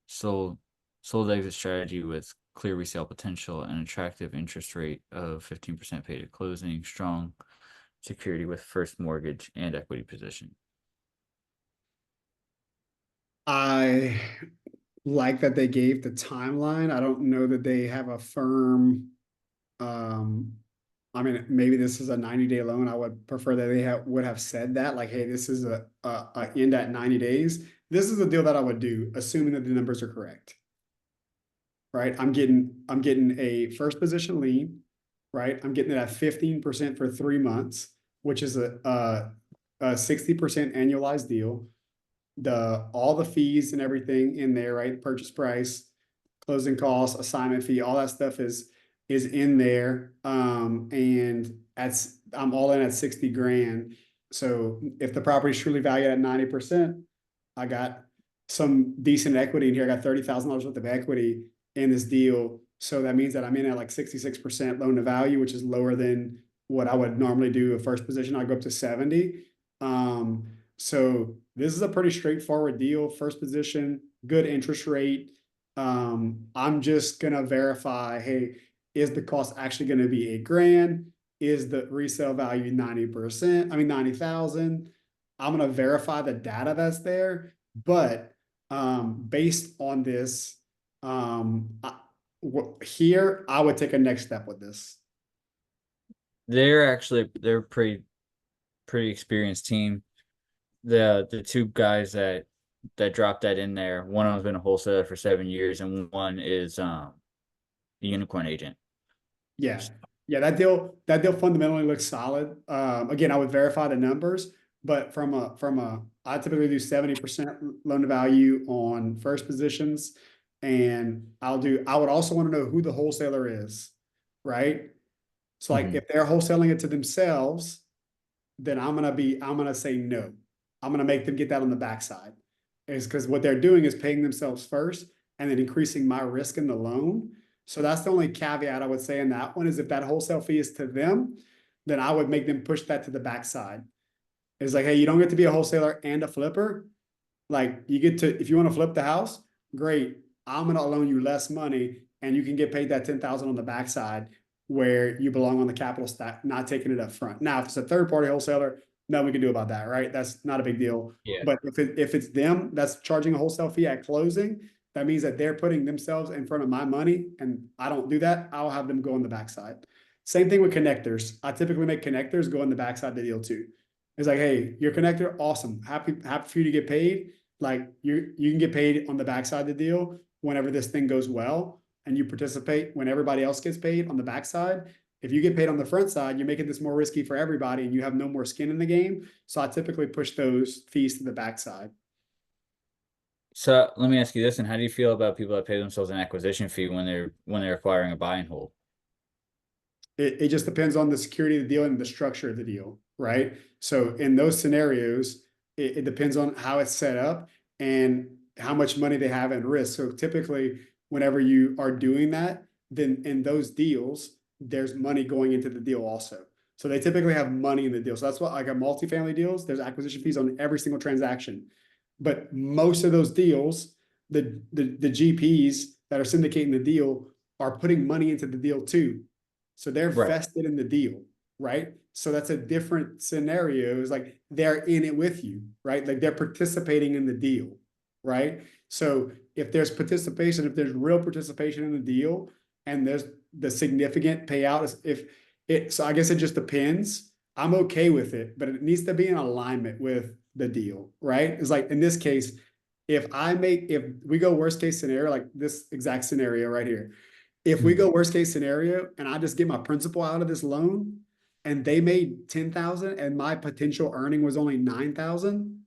Sold exit strategy with clear resale potential and attractive interest rate of 15% paid at closing. Strong security with first mortgage and equity position. I like that they gave the timeline. I don't know that they have a firm, I mean, maybe this is a 90-day loan. I would prefer that they would have said that, like, hey, this is a end at 90 days. This is a deal that I would do, assuming that the numbers are correct. Right? I'm getting a first position lien, right? I'm getting it at 15% for 3 months, which is a 60% annualized deal. All the fees and everything in there, right? Purchase price, closing costs, assignment fee, all that stuff is in there. And I'm all in at 60 grand. So if the property is truly valued at 90%, I got some decent equity in here. I got $30,000 worth of equity in this deal. So that means that I'm in at like 66% loan to value, which is lower than what I would normally do a first position. I go up to 70. So this is a pretty straightforward deal. First position, good interest rate. I'm just gonna verify, hey, is the cost actually gonna be $8,000? Is the resale value 90%? I mean 90,000. I'm gonna verify the data that's there, but based on this, here I would take a next step with this. They're a pretty experienced team. The two guys that dropped that in there, one of them's been a wholesaler for 7 years, and one is a unicorn agent. Yeah. Yeah, that deal fundamentally looks solid. Again, I would verify the numbers, but I typically do 70% loan to value on first positions. And I would also want to know who the wholesaler is, right? So like if they're wholesaling it to themselves, then I'm gonna say no. I'm gonna make them get that on the backside. Is because what they're doing is paying themselves first and then increasing my risk in the loan. So that's the only caveat I would say in that one is if that wholesale fee is to them, then I would make them push that to the backside. It's like, hey, you don't get to be a wholesaler and a flipper. Like you get to, if you want to flip the house, great. I'm gonna loan you less money and you can get paid that 10,000 on the backside where you belong on the capital stack, not taking it up front. Now, if it's a third party wholesaler, nothing we can do about that, right? That's not a big deal. Yeah. But if it's them that's charging a wholesale fee at closing, that means that they're putting themselves in front of my money, and I don't do that. I'll have them go on the backside. Same thing with connectors. I typically make connectors go on the backside of the deal too. It's like, hey, your connector, awesome. Happy for you to get paid. Like you can get paid on the backside of the deal whenever this thing goes well, and you participate when everybody else gets paid on the backside. If you get paid on the front side, you're making this more risky for everybody and you have no more skin in the game. So I typically push those fees to the backside. So let me ask you this, and how do you feel about people that pay themselves an acquisition fee when they're acquiring a buy and hold? It just depends on the security of the deal and the structure of the deal, right? So in those scenarios, it depends on how it's set up and how much money they have in risk. So typically, whenever you are doing that, then in those deals, there's money going into the deal also. So they typically have money in the deal. So that's what, like a multifamily deals, there's acquisition fees on every single transaction. But most of those deals, the GPs that are syndicating the deal are putting money into the deal too. So they're Right. vested in the deal, right? So that's a different scenario. It's like they're in it with you, right? Like they're participating in the deal, right? So if there's participation, if there's real participation in the deal, and there's the significant payout, if it, so I guess it just depends. I'm okay with it, but it needs to be in alignment with the deal, right? It's like in this case, if we go worst case scenario, like this exact scenario right here, if we Mhm. go worst case scenario and I just get my principal out of this loan and they made 10,000 and my potential earning was only 9,000,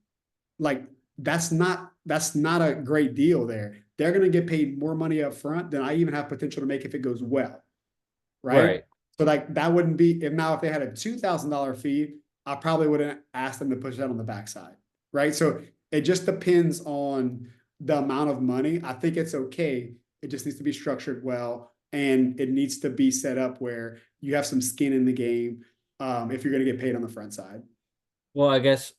like that's not a great deal there. They're going to get paid more money up front than I even have potential to make if it goes well, right? Right. So like that wouldn't be if they had a $2,000 fee, I probably wouldn't ask them to push that on the backside, right? So it just depends on the amount of money. I think it's okay. It just needs to be structured well, and it needs to be set up where you have some skin in the game if you're going to get paid on the front side. Well, I guess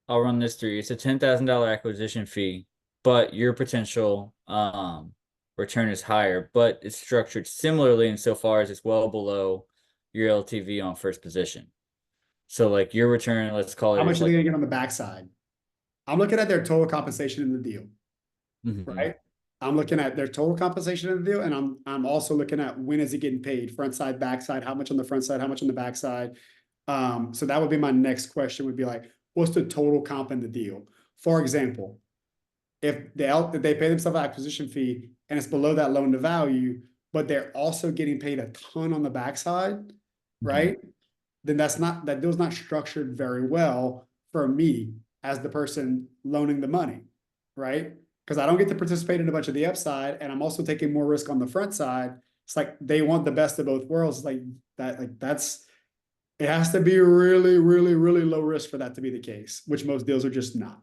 I'll run this through. It's a $10,000 acquisition fee, but your potential return is higher, but it's structured similarly insofar as it's well below your LTV on first position. So like your return, let's call How it much is are they like going to get on the backside? I'm looking at their total compensation in the deal, Mhm. right? I'm looking at their total compensation in the deal, and I'm also looking at when is it getting paid, front side, back side, how much on the front side, how much on the back side. So that would be my next question would be like, what's the total comp in the deal? For example, if they pay themselves an acquisition fee and it's below that loan to value, but they're also getting paid a ton on the backside, Mhm. right? Then that deal's not structured very well for me as the person loaning the money, right? Because I don't get to participate in a bunch of the upside, and I'm also taking more risk on the front side. It's like they want the best of both worlds. Like that, like that's it has to be really, really, really low risk for that to be the case, which most deals are just not.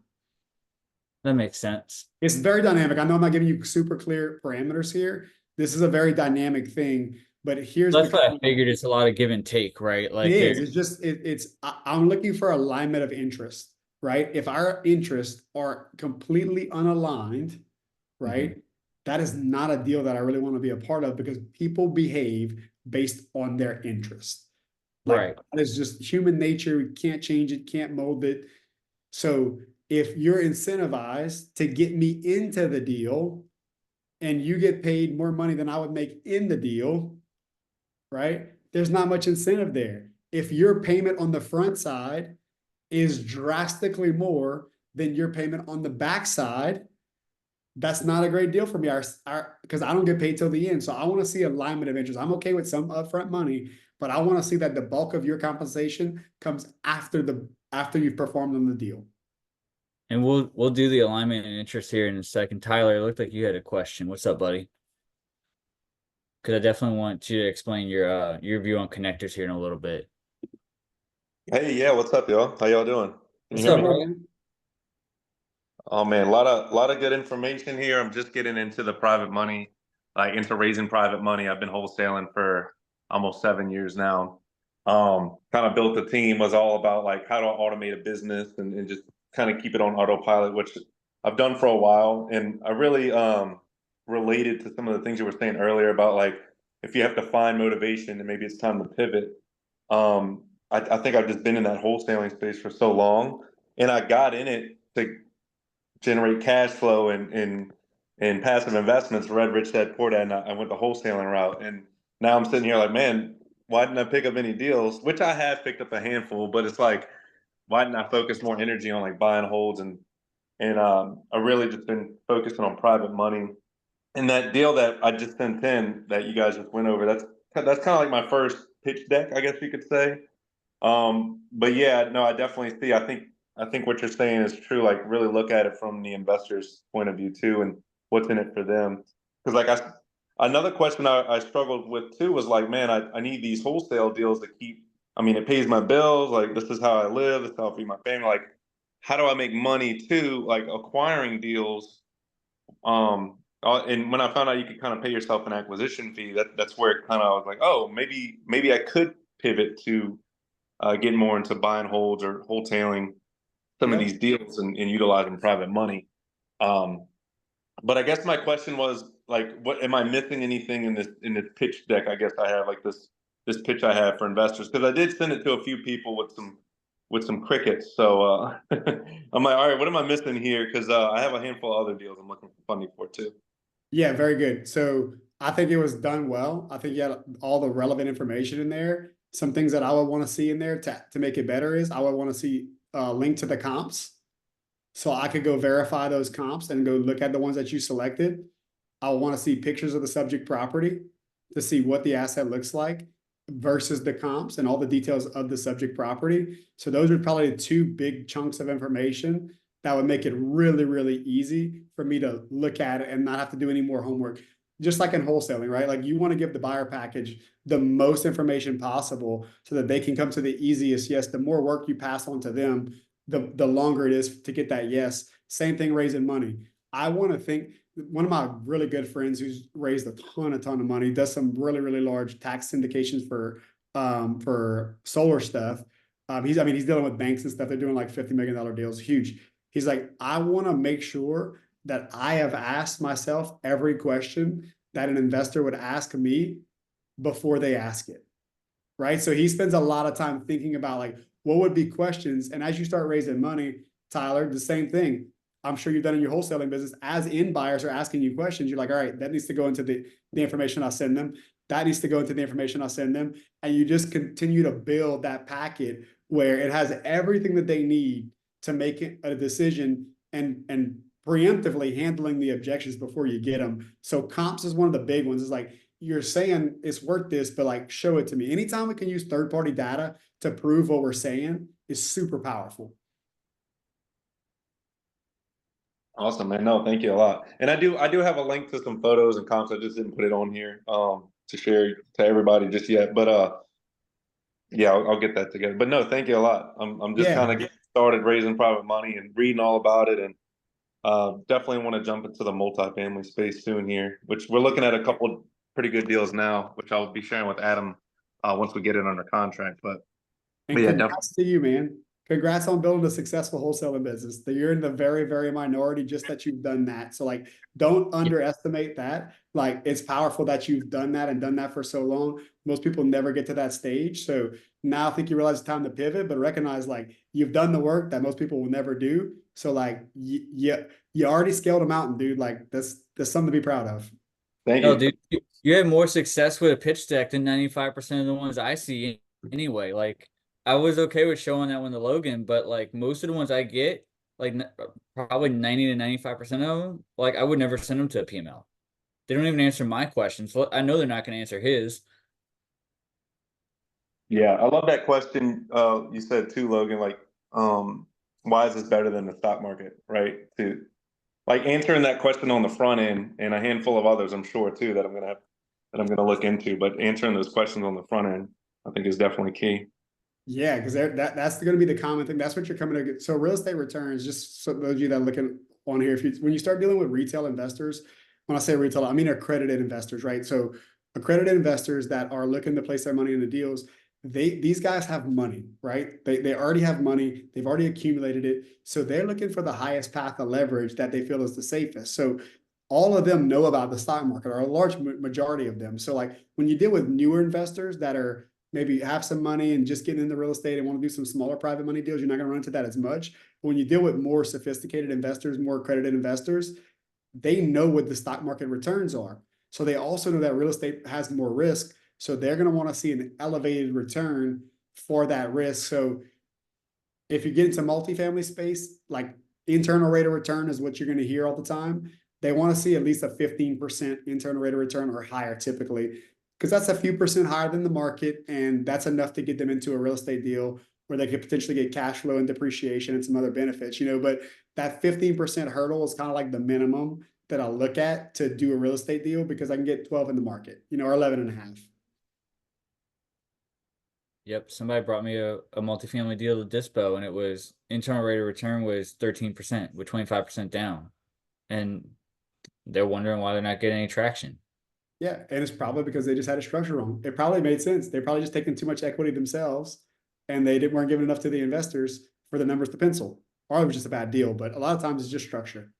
That makes sense. It's very dynamic. I know I'm not giving you super clear parameters here. This is a very dynamic thing, but here's the That's what I kind of figured. It's a lot of give and take, right? it Like is. there. It's just I'm looking for alignment of interest, right? If our interests are completely unaligned, Mhm. right? That is not a deal that I really want to be a part of because people behave based on their interest. Like Right. that is just human nature. We can't change it, can't mold it. So if you're incentivized to get me into the deal and you get paid more money than I would make in the deal, right? There's not much incentive there. If your payment on the front side is drastically more than your payment on the back side, that's not a great deal for me. Because I don't get paid till the end. So I want to see alignment of interest. I'm okay with some upfront money, but I want to see that the bulk of your compensation comes after you've performed on the deal. And we'll do the alignment and interest here in a second. Tyler, it looked like you had a question. What's up, buddy? Because I definitely want you to explain your view on connectors here in a little bit. Hey, yeah, what's up, y'all? How y'all doing? Can you What's hear up, me? bro? Oh man, a lot of good information here. I'm just getting into the private money, like into raising private money. I've been wholesaling for almost 7 years now. Kind of built a team, was all about like how to automate a business and just kind of keep it on autopilot, which I've done for a while. And I really related to some of the things you were saying earlier about like if you have to find motivation and maybe it's time to pivot. I think I've just been in that wholesaling space for so long, and I got in it to generate cash flow and passive investments. Read Rich Dad Poor Dad, and I went the wholesaling route. And now I'm sitting here like, man, why didn't I pick up any deals? Which I have picked up a handful, but it's like, why didn't I focus more energy on like buying holds and I really just been focusing on private money. And that deal that I just sent in that you guys just went over, that's kind of like my first pitch deck, I guess you could say. But yeah, no, I definitely see. I think what you're saying is true. Like, really look at it from the investor's point of view too, and what's in it for them. Because another question I struggled with too was like, man, I need these wholesale deals to keep. I mean, it pays my bills. Like, this is how I live. This is how I feed my family. Like, how do I make money too? Like acquiring deals. And when I found out you could kind of pay yourself an acquisition fee, that's where it kind of I was like, oh, maybe I could pivot to get more into buy and holds or wholesaling some of Yep. these deals and utilizing private money. But I guess my question was like, what am I missing anything in this pitch deck? I guess I have like this pitch I have for investors because I did send it to a few people with some crickets. So I'm like, all right, what am I missing here? Because I have a handful of other deals I'm looking for funding for too. Yeah, very good. So I think it was done well. I think you had all the relevant information in there. Some things that I would want to see in there to make it better is I would want to see a link to the comps. So I could go verify those comps and go look at the ones that you selected. I want to see pictures of the subject property to see what the asset looks like versus the comps and all the details of the subject property. So those are probably the two big chunks of information that would make it really, really easy for me to look at it and not have to do any more homework. Just like in wholesaling, right? Like you want to give the buyer package the most information possible so that they can come to the easiest yes. The more work you pass on to them, the longer it is to get that yes. Same thing raising money. I want to think one of my really good friends who's raised a ton of money does some really, really large tax syndications for solar stuff. He's dealing with banks and stuff. They're doing like $50 million deals, huge. He's like, I want to make sure that I have asked myself every question that an investor would ask me before they ask it. Right. So he spends a lot of time thinking about like, what would be questions? And as you start raising money, Tyler, the same thing. I'm sure you've done in your wholesaling business. As in buyers are asking you questions, you're like, all right, that needs to go into the information I'll send them. That needs to go into the information I'll send them. And you just continue to build that packet where it has everything that they need to make a decision and preemptively handling the objections before you get them. So comps is one of the big ones. It's like, you're saying it's worth this, but like, show it to me. Anytime we can use third-party data to prove what we're saying is super powerful. Awesome, man. No, thank you a lot. And I do have a link to some photos and comps. I just didn't put it on here to share to everybody just yet. But yeah, I'll get that together. But no, thank you a lot. I'm just kind of getting started raising private money and reading all about it, and definitely want to jump into the multifamily space soon here, which we're looking at a couple pretty good deals now, which I'll be sharing with Adam once we get it under contract. But yeah, congrats to you, man. Congrats on building a successful wholesaling business. You're in the very, very minority just that you've done that. So like, don't underestimate that. Like, it's powerful that you've done that and done that for so long. Most people never get to that stage. So now I think you realize it's time to pivot, but recognize like you've done the work that most people will never do. So like, you already scaled a mountain, dude. Like that's something to be proud of. Thank No, you. dude, you had more success with a pitch deck than 95% of the ones I see anyway. Like, I was okay with showing that one to Logan, but like most of the ones I get, like probably 90 to 95% of them, like I would never send them to a PML. They don't even answer my questions. So I know they're not going to answer his. Yeah, I love that question you said too, Logan. Like, why is this better than the stock market, right? To like answering that question on the front end, and a handful of others, I'm sure too, that I'm gonna look into. But answering those questions on the front end, I think is definitely key. Yeah, because that's going to be the common thing. That's what you're coming to get. So real estate returns, just so those of you that are looking on here, when you start dealing with retail investors, when I say retail, I mean accredited investors, right? So accredited investors that are looking to place their money in the deals, these guys have money, right? They already have money, they've already accumulated it. So they're looking for the highest path of leverage that they feel is the safest. So all of them know about the stock market, or a large majority of them. So like when you deal with newer investors that are maybe have some money and just getting into real estate and want to do some smaller private money deals, you're not going to run into that as much. But when you deal with more sophisticated investors, more accredited investors, they know what the stock market returns are. So they also know that real estate has more risk. So they're going to want to see an elevated return for that risk. So if you get into multifamily space, like internal rate of return is what you're going to hear all the time. They want to see at least a 15% internal rate of return or higher typically, because that's a few percent higher than the market. And that's enough to get them into a real estate deal where they could potentially get cash flow and depreciation and some other benefits, but that 15% hurdle is kind of like the minimum that I'll look at to do a real estate deal, because I can get 12 in the market, or 11 and a half. Yep, somebody brought me a multifamily deal to Dispo, and it was internal rate of return was 13% with 25% down. And they're wondering why they're not getting any traction. Yeah, and it's probably because they just had a structure wrong. It probably made sense. They probably just taking too much equity themselves, and they weren't giving enough to the investors for the numbers to pencil. Or it was just a bad deal. But a lot of times it's just structure.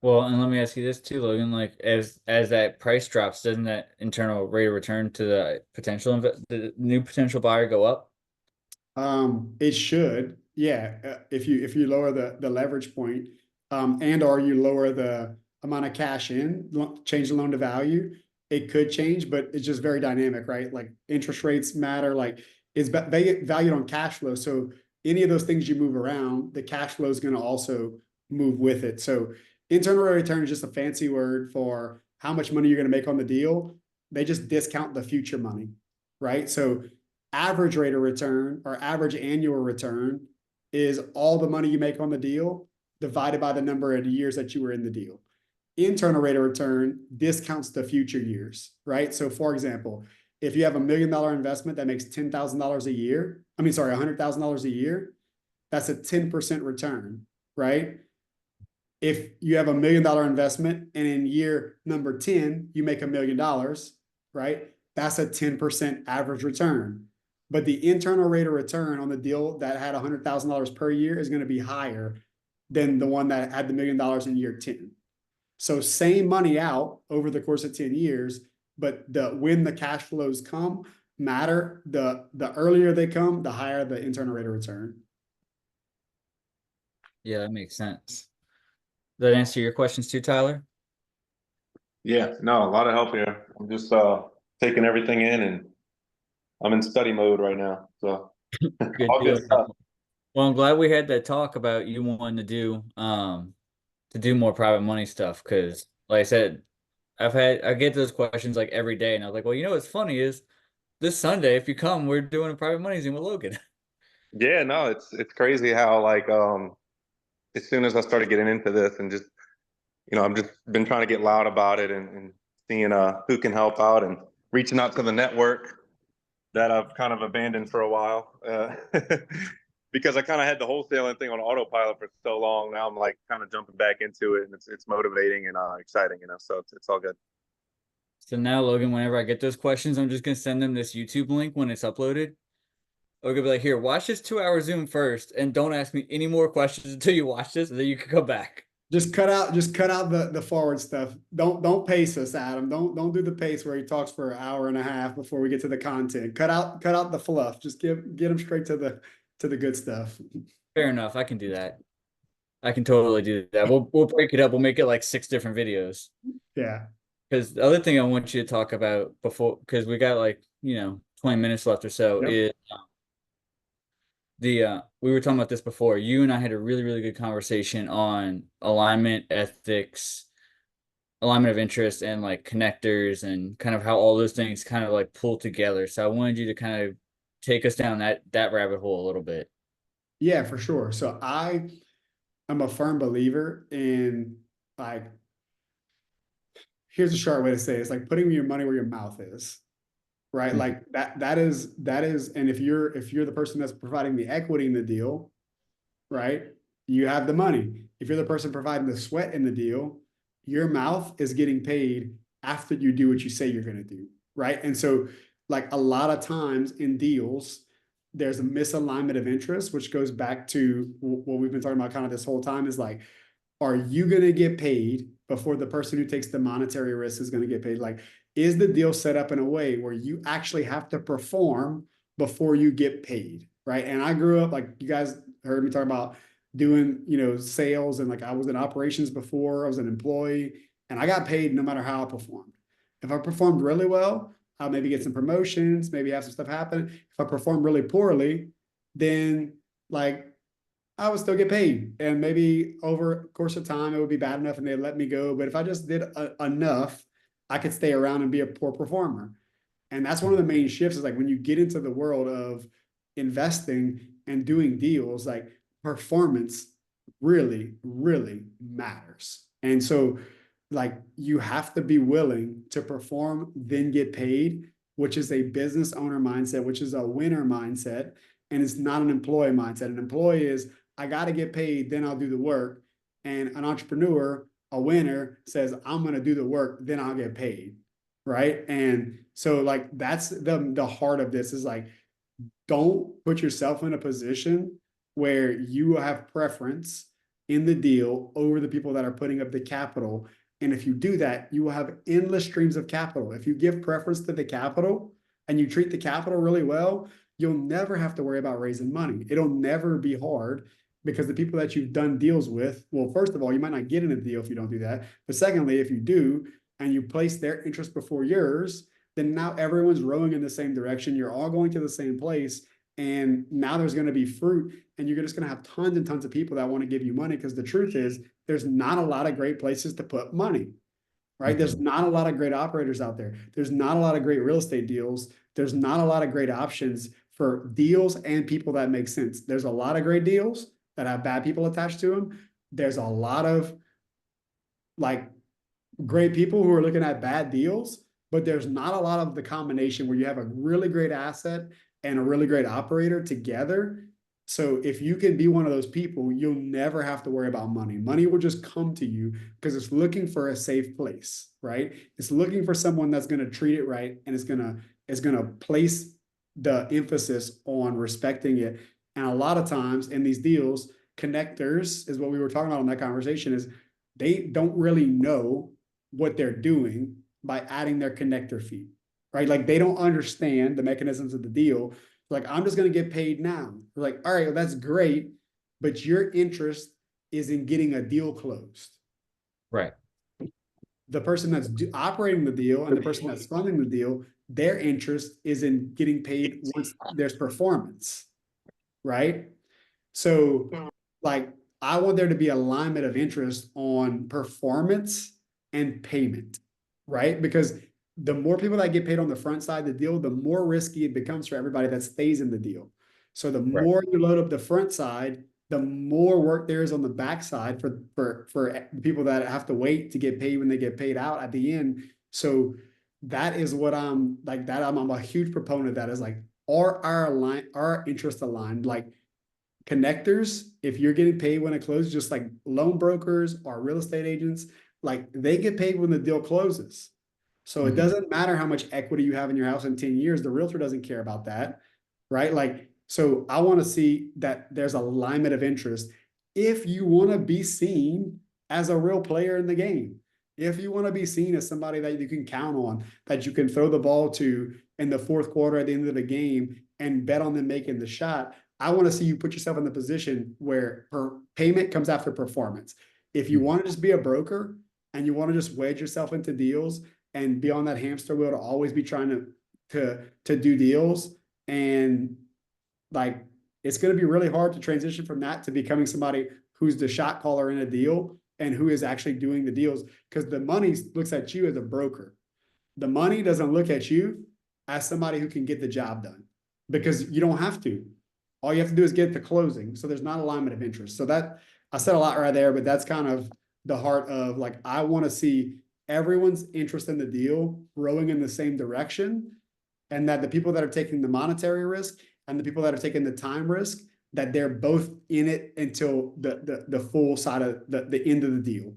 Well, and let me ask you this too, Logan. Like, as that price drops, doesn't that internal rate of return to the new potential buyer go up? It should, yeah. If you lower the leverage point, and or you lower the amount of cash in, change the loan to value, it could change, but it's just very dynamic, right? Like interest rates matter, like it's valued on cash flow. So any of those things you move around, the cash flow is going to also move with it. So internal rate of return is just a fancy word for how much money you're going to make on the deal. They just discount the future money, right? So average rate of return or average annual return is all the money you make on the deal divided by the number of years that you were in the deal. Internal rate of return discounts the future years, right? So for example, if you have $1 million investment that makes $10,000 a year, $100,000 a year, that's a 10% return, right? If you have $1 million investment and in year number 10, you make $1 million, right? That's a 10% average return. But the internal rate of return on the deal that had $100,000 per year is going to be higher than the one that had the $1 million in year 10. So same money out over the course of 10 years, but when the cash flows come matter, the earlier they come, the higher the internal rate of return. Yeah, that makes sense. Does that answer your questions too, Tyler? Yeah, no, a lot of help here. I'm just taking everything in, and I'm in study mode right now. So Good all good deal. stuff. Well, I'm glad we had that talk about you wanting to do more private money stuff because, like I said, I get those questions like every day, and I was like, well, what's funny is this Sunday, if you come, we're doing a private money Zoom with Logan. Yeah, no, it's crazy how like as soon as I started getting into this and just I'm just been trying to get loud about it and seeing who can help out and reaching out to the network that I've kind of abandoned for a while because I kind of had the wholesaling thing on autopilot for so long. Now I'm like kind of jumping back into it, and it's motivating and exciting, so it's all good. So now, Logan, whenever I get those questions, I'm just gonna send them this YouTube link when it's uploaded. I'm gonna be like, here, watch this 2 hour Zoom first, and don't ask me any more questions until you watch this, and then you can come back. Just cut out the forward stuff. Don't pace us, Adam. Don't do the pace where he talks for an hour and a half before we get to the content. Cut out the fluff. Just get him straight to the good stuff. Fair enough. I can do that. I can totally do that. We'll break it up. We'll make it like 6 different videos. Yeah. Because the other thing I want you to talk about before, because we got like 20 minutes left or so, Yep. is we were talking about this before. You and I had a really, really good conversation on alignment, ethics, alignment of interest, and like connectors, and kind of how all those things kind of like pull together. So I wanted you to kind of take us down that rabbit hole a little bit. Yeah, for sure. So I'm a firm believer in, like, here's a short way to say it. It's like putting your money where your mouth is, right? Mhm. Like that is, and if you're the person that's providing the equity in the deal, right? You have the money. If you're the person providing the sweat in the deal, your mouth is getting paid after you do what you say you're going to do, right? And so, like, a lot of times in deals, there's a misalignment of interest, which goes back to what we've been talking about kind of this whole time, is like, are you going to get paid before the person who takes the monetary risk is going to get paid? Like, is the deal set up in a way where you actually have to perform before you get paid, right? And I grew up, like, you guys heard me talk about doing, sales, and like I was in operations before, I was an employee, and I got paid no matter how I performed. If I performed really well, I'll maybe get some promotions, maybe have some stuff happen. If I perform really poorly, then, like, I would still get paid. And maybe over the course of time, it would be bad enough and they'd let me go. But if I just did enough, I could stay around and be a poor performer. And that's one of the main shifts, is like when you get into the world of investing and doing deals, like, performance really, really matters. And so, like, you have to be willing to perform, then get paid, which is a business owner mindset, which is a winner mindset. And it's not an employee mindset. An employee is, I got to get paid, then I'll do the work. And an entrepreneur, a winner, says, I'm going to do the work, then I'll get paid. right? And so like that's the heart of this is like, don't put yourself in a position where you have preference in the deal over the people that are putting up the capital. And if you do that, you will have endless streams of capital. If you give preference to the capital and you treat the capital really well, you'll never have to worry about raising money. It'll never be hard because the people that you've done deals with, well, first of all, you might not get in a deal if you don't do that. But secondly, if you do, and you place their interest before yours, then now everyone's rowing in the same direction. You're all going to the same place. And now there's going to be fruit, and you're just going to have tons and tons of people that want to give you money. Because the truth is, there's not a lot of great places to put money, right? There's not a lot of great operators out there. There's not a lot of great real estate deals. There's not a lot of great options for deals and people that make sense. There's a lot of great deals that have bad people attached to them. There's a lot of like great people who are looking at bad deals, but there's not a lot of the combination where you have a really great asset and a really great operator together. So if you can be one of those people, you'll never have to worry about money. Money will just come to you because it's looking for a safe place, right? It's looking for someone that's going to treat it right, and it's going to place the emphasis on respecting it. And a lot of times in these deals, connectors is what we were talking about in that conversation, is they don't really know what they're doing by adding their connector fee, right? Like they don't understand the mechanisms of the deal. Like, I'm just going to get paid now. We're like, all right, well, that's great, but your interest is in getting a deal closed. Right. The person that's operating the deal and the person that's funding the deal, their interest is in getting paid once there's performance, right? So like, I want there to be alignment of interest on performance and payment, right? Because the more people that get paid on the front side of the deal, the more risky it becomes for everybody that stays in the deal. So the more you load up the front side, the more work there is on the back side for people that have to wait to get paid when they get paid out at the end. So that is what I'm like, that I'm a huge proponent of. That is like, are our interest aligned? Like connectors, if you're getting paid when it closes, just like loan brokers or real estate agents, like they get paid when the deal closes. So it doesn't matter how much equity you have in your house in 10 years, the realtor doesn't care about that, right? Like, so I want to see that there's alignment of interest. If you want to be seen as a real player in the game, if you want to be seen as somebody that you can count on, that you can throw the ball to in the fourth quarter at the end of the game and bet on them making the shot, I want to see you put yourself in the position where payment comes after performance. If you want to just be a broker and you want to just wedge yourself into deals and be on that hamster wheel to always be trying to do deals, and like it's going to be really hard to transition from that to becoming somebody who's the shot caller in a deal and who is actually doing the deals, because the money looks at you as a broker. The money doesn't look at you as somebody who can get the job done, because you don't have to. All you have to do is get to closing. So there's not alignment of interest. So that, I said a lot right there, but that's kind of the heart of like, I want to see everyone's interest in the deal growing in the same direction, and that the people that are taking the monetary risk and the people that are taking the time risk, that they're both in it until the full side of the end of the deal.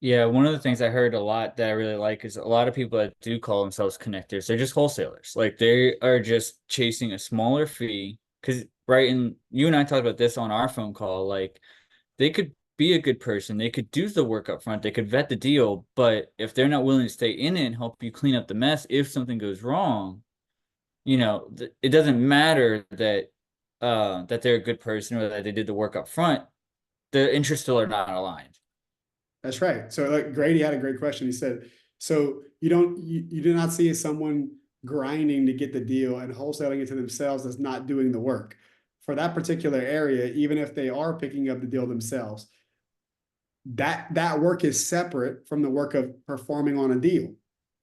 Yeah, one of the things I heard a lot that I really like is a lot of people that do call themselves connectors, they're just wholesalers. Like they are just chasing a smaller fee. Because right, and you and I talked about this on our phone call, like they could be a good person, they could do the work up front, they could vet the deal, but if they're not willing to stay in it and help you clean up the mess if something goes wrong, it doesn't matter that that they're a good person or that they did the work up front. The interests still are not aligned. That's right. So like Grady had a great question. He said, so you do not see someone grinding to get the deal and wholesaling it to themselves as not doing the work for that particular area, even if they are picking up the deal themselves. That work is separate from the work of performing on a deal,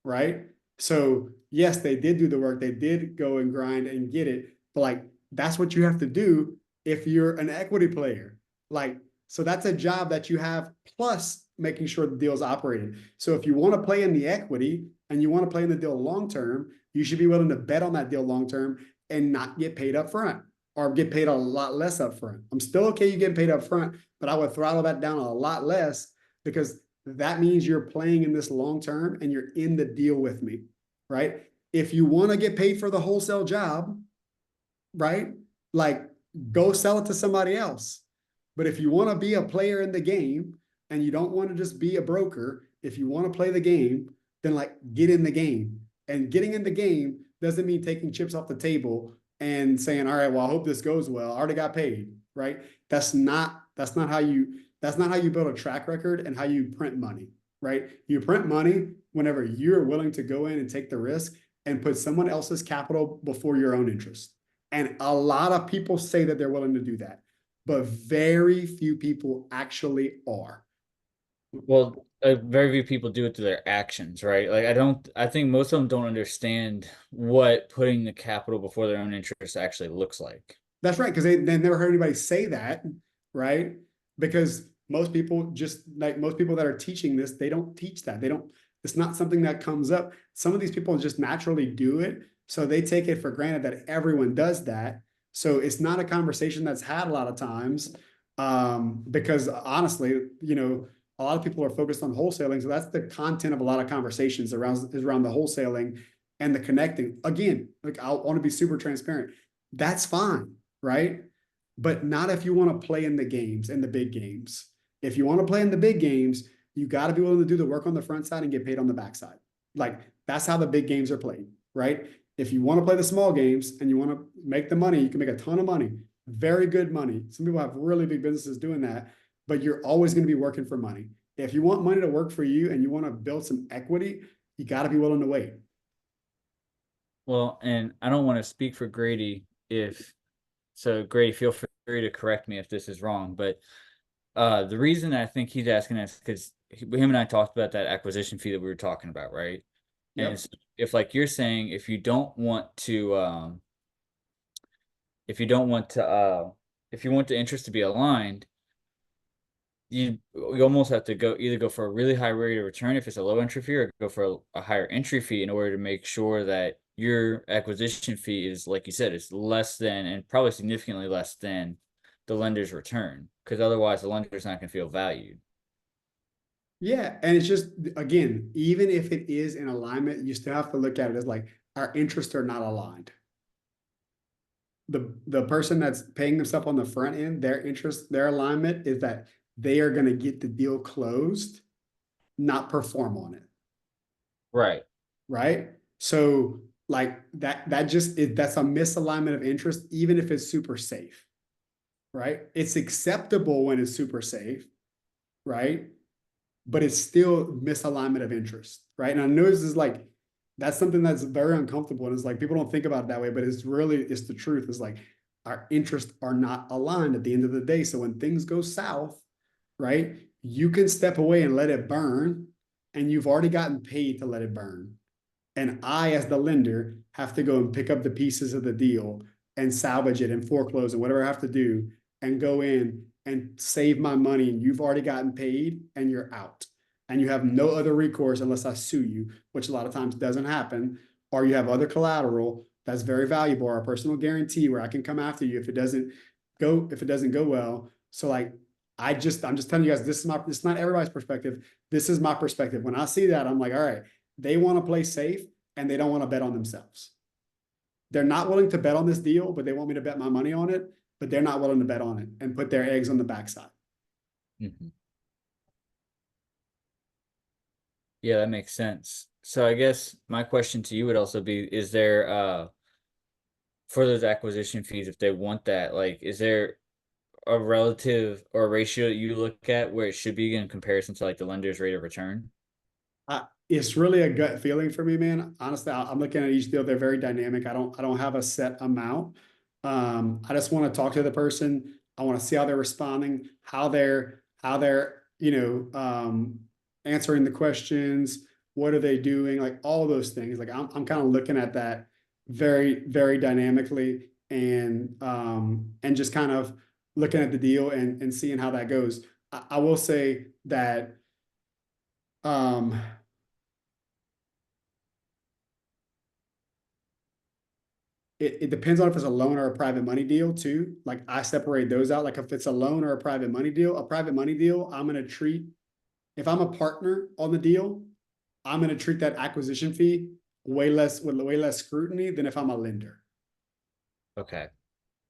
right? So yes, they did do the work, they did go and grind and get it, but like that's what you have to do if you're an equity player. Like, so that's a job that you have, plus making sure the deal's operated. So if you want to play in the equity and you want to play in the deal long term, you should be willing to bet on that deal long term and not get paid up front, or get paid a lot less up front. I'm still okay you getting paid up front, but I would throttle that down a lot less, because that means you're playing in this long term and you're in the deal with me, right? If you want to get paid for the wholesale job, right? Like go sell it to somebody else. But if you want to be a player in the game and you don't want to just be a broker, if you want to play the game, then like get in the game. And getting in the game doesn't mean taking chips off the table and saying, all right, well, I hope this goes well. I already got paid, right? That's not how you build a track record and how you print money, right? You print money whenever you're willing to go in and take the risk and put someone else's capital before your own interest. And a lot of people say that they're willing to do that, but very few people actually are. Well, very few people do it through their actions, right? Like I think most of them don't understand what putting the capital before their own interest actually looks like. That's right, because they never heard anybody say that, right? Because most people that are teaching this, they don't teach that. It's not something that comes up. Some of these people just naturally do it. So they take it for granted that everyone does that. So it's not a conversation that's had a lot of times. Because honestly, a lot of people are focused on wholesaling. So that's the content of a lot of conversations around the wholesaling and the connecting. Again, like I want to be super transparent. That's fine, right? But not if you want to play in the games, in the big games. If you want to play in the big games, you got to be willing to do the work on the front side and get paid on the back side. Like that's how the big games are played, right? If you want to play the small games and you want to make the money, you can make a ton of money, very good money. Some people have really big businesses doing that, but you're always going to be working for money. If you want money to work for you and you want to build some equity, you got to be willing to wait. Well, and I don't want to speak for Grady Grady, feel free to correct me if this is wrong, but the reason I think he's asking is because him and I talked about that acquisition fee that we were talking about, right? Yep. And if like you're saying, if you want the interest to be aligned, you almost have to either go for a really high rate of return if it's a low entry fee, or go for a higher entry fee in order to make sure that your acquisition fee is, like you said, it's less than, and probably significantly less than, the lender's return, because otherwise the lender's not going to feel valued. Yeah, and it's just, again, even if it is in alignment, you still have to look at it as like our interests are not aligned. The person that's paying themselves on the front end, their interest, their alignment is that they are going to get the deal closed, not perform on it. Right. Right. So like that's a misalignment of interest, even if it's super safe. Right. It's acceptable when it's super safe. Right. But it's still misalignment of interest. Right. And I know this is like, that's something that's very uncomfortable. And it's like, people don't think about it that way, but it's the truth. It's like our interests are not aligned at the end of the day. So when things go south, right, you can step away and let it burn, and you've already gotten paid to let it burn. And I, as the lender, have to go and pick up the pieces of the deal and salvage it and foreclose and whatever I have to do and go in and save my money. And you've already gotten paid and you're out. And you have no other recourse unless I sue you, which a lot of times doesn't happen. Or you have other collateral that's very valuable, or a personal guarantee where I can come after you if it doesn't go well. So like, I'm just telling you guys, this is not everybody's perspective. This is my perspective. When I see that, I'm like, all right, they want to play safe and they don't want to bet on themselves. They're not willing to bet on this deal, but they want me to bet my money on it, but they're not willing to bet on it and put their eggs on the backside. Mm-hmm. Yeah, that makes sense. So I guess my question to you would also be, is there for those acquisition fees, if they want that, like, is there a relative or a ratio that you look at where it should be in comparison to like the lender's rate of return? It's really a gut feeling for me, man. Honestly, I'm looking at each deal. They're very dynamic. I don't have a set amount. I just want to talk to the person. I want to see how they're responding, how they're answering the questions. What are they doing? Like all those things. Like I'm kind of looking at that very, very dynamically, and just kind of looking at the deal and seeing how that goes. I will say that it depends on if it's a loan or a private money deal too. Like I separate those out. Like if it's a loan or a private money deal, I'm going to treat If I'm a partner on the deal, I'm going to treat that acquisition fee way less with way less scrutiny than if I'm a lender, Okay.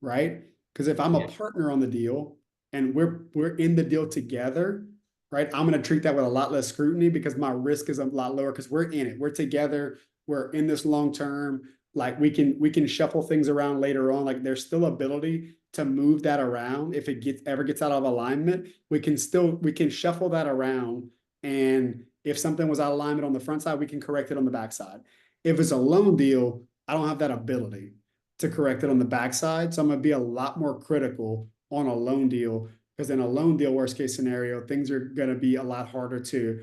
right? Because if I'm a Yeah. partner on the deal and we're in the deal together, right? I'm going to treat that with a lot less scrutiny because my risk is a lot lower because we're in it. We're together. We're in this long term. Like we can shuffle things around later on. Like there's still ability to move that around if it ever gets out of alignment. We can shuffle that around, and if something was out of alignment on the front side, we can correct it on the back side. If it's a loan deal, I don't have that ability to correct it on the backside. So I'm going to be a lot more critical on a loan deal because in a loan deal, worst case scenario, things are going to be a lot harder to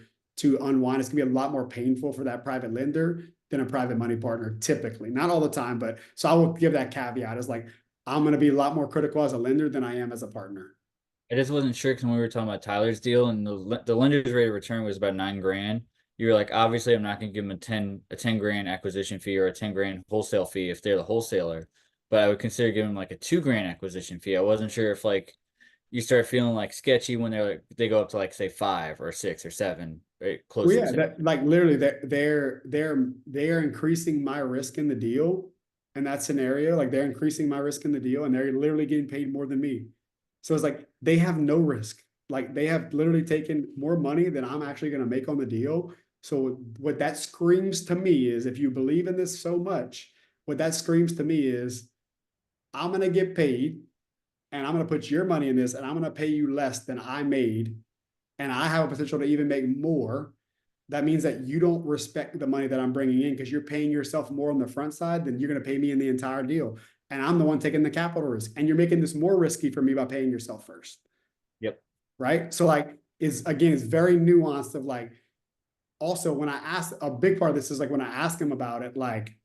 unwind. It's going to be a lot more painful for that private lender than a private money partner, typically. Not all the time, but so I will give that caveat as like, I'm going to be a lot more critical as a lender than I am as a partner. I just wasn't sure because when we were talking about Tyler's deal and the lender's rate of return was about 9 grand. You were like, obviously, I'm not going to give them a ten grand acquisition fee or a 10 grand wholesale fee if they're the wholesaler, but I would consider giving them like a 2 grand acquisition fee. I wasn't sure if like you start feeling like sketchy when they go up to like say 5 or 6 or 7, right, Well, closer yeah, to. that like literally they're increasing my risk in the deal in that scenario. Like they're increasing my risk in the deal, and they're literally getting paid more than me. So it's like they have no risk. Like they have literally taken more money than I'm actually going to make on the deal. So what that screams to me is, if you believe in this so much, what that screams to me is, I'm going to get paid, and I'm going to put your money in this, and I'm going to pay you less than I made, and I have a potential to even make more. That means that you don't respect the money that I'm bringing in because you're paying yourself more on the front side than you're going to pay me in the entire deal. And I'm the one taking the capital risk. And you're making this more risky for me by paying yourself first. Yep. Right. So like it's very nuanced of like, also when I ask, a big part of this is like when I ask them about it, like,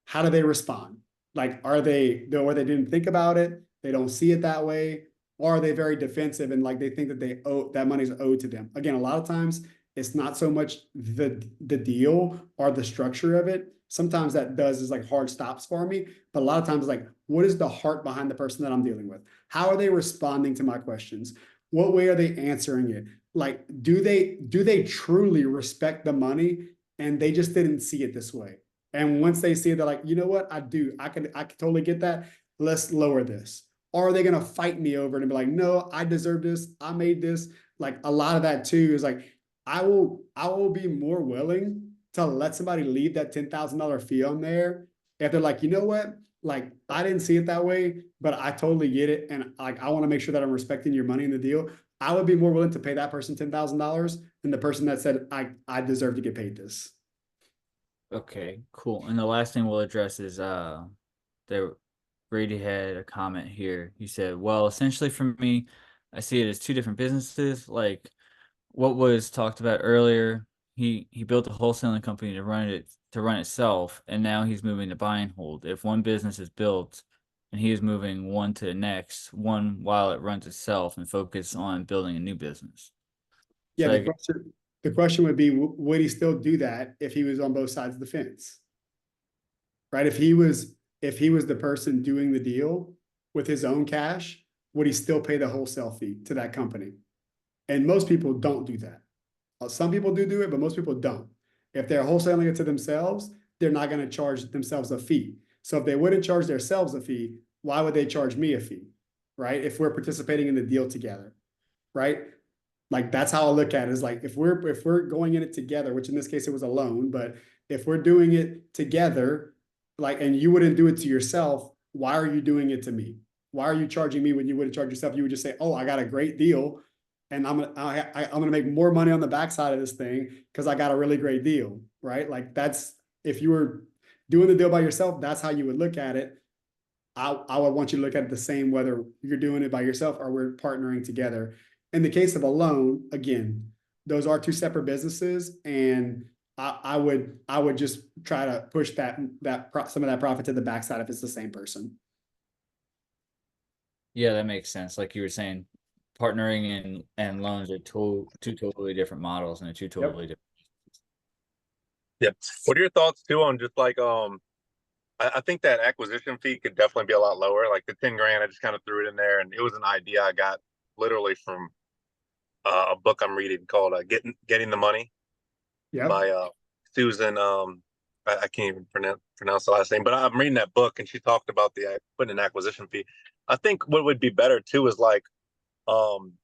how do they respond? Like, or they didn't think about it, they don't see it that way, or are they very defensive and like they think that they owe that money's owed to them? Again, a lot of times it's not so much the deal or the structure of it. Sometimes that does is like hard stops for me, but a lot of times like, what is the heart behind the person that I'm dealing with? How are they responding to my questions? What way are they answering it? Like, do they truly respect the money and they just didn't see it this way? And once they see it, they're like, you know what? I can totally get that. Let's lower this. Or are they gonna fight me over it and be like, no, I deserve this. I made this. Like a lot of that too is like, I will be more willing to let somebody leave that $10,000 fee on there if they're like, you know what? Like I didn't see it that way, but I totally get it. And like I want to make sure that I'm respecting your money in the deal. I would be more willing to pay that person $10,000 than the person that said I deserve to get paid this. Okay, cool. And the last thing we'll address is there Brady had a comment here. He said, well, essentially for me, I see it as two different businesses. Like what was talked about earlier, he built a wholesaling company to run itself, and now he's moving to buy and hold. If one business is built and he is moving one to the next, one while it runs itself and focus on building a new business. Yeah, So the I, question would be, would he still do that if he was on both sides of the fence? Right? If he was the person doing the deal with his own cash, would he still pay the wholesale fee to that company? And most people don't do that. Some people do it, but most people don't. If they're wholesaling it to themselves, they're not going to charge themselves a fee. So if they wouldn't charge themselves a fee, why would they charge me a fee? Right? If we're participating in the deal together, right? Like that's how I look at it, is like if we're going in it together, which in this case it was a loan, but if we're doing it together, like, and you wouldn't do it to yourself, why are you doing it to me? Why are you charging me when you wouldn't charge yourself? You would just say, oh, I got a great deal, and I'm gonna make more money on the backside of this thing because I got a really great deal, right? Like that's, if you were doing the deal by yourself, that's how you would look at it. I would want you to look at it the same, whether you're doing it by yourself or we're partnering together. In the case of a loan, again, those are two separate businesses, and I would just try to push some of that profit to the backside if it's the same person. yeah, that makes sense. Like you were saying, partnering and loans are two totally different models and two Yep. totally different. Yeah. What are your thoughts too on just like I think that acquisition fee could definitely be a lot lower. Like the 10 grand, I just kind of threw it in there, and it was an idea I got literally from a book I'm reading called Getting the Money Yep. by Susan. I can't even pronounce the last name, but I'm reading that book, and she talked about the putting an acquisition fee. I think what would be better too is like um,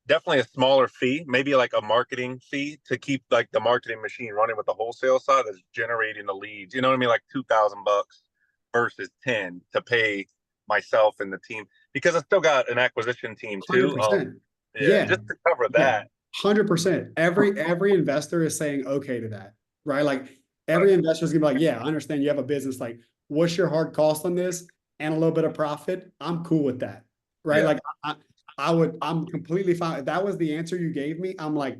definitely a smaller fee, maybe like a marketing fee to keep like the marketing machine running with the wholesale side that's generating the leads. You know what I mean? Like $2,000 versus 10 to pay myself and the team, because I still got an acquisition team too. 100%. Yeah, Yeah. just to cover Yeah. that. 100%. Every investor is saying okay to that, right? Like every investor is gonna be like, yeah, I understand you have a business. Like, what's your hard cost on this and a little bit of profit? I'm cool with that, right? Yeah. Like I'm completely fine. If that was the answer you gave me, I'm like,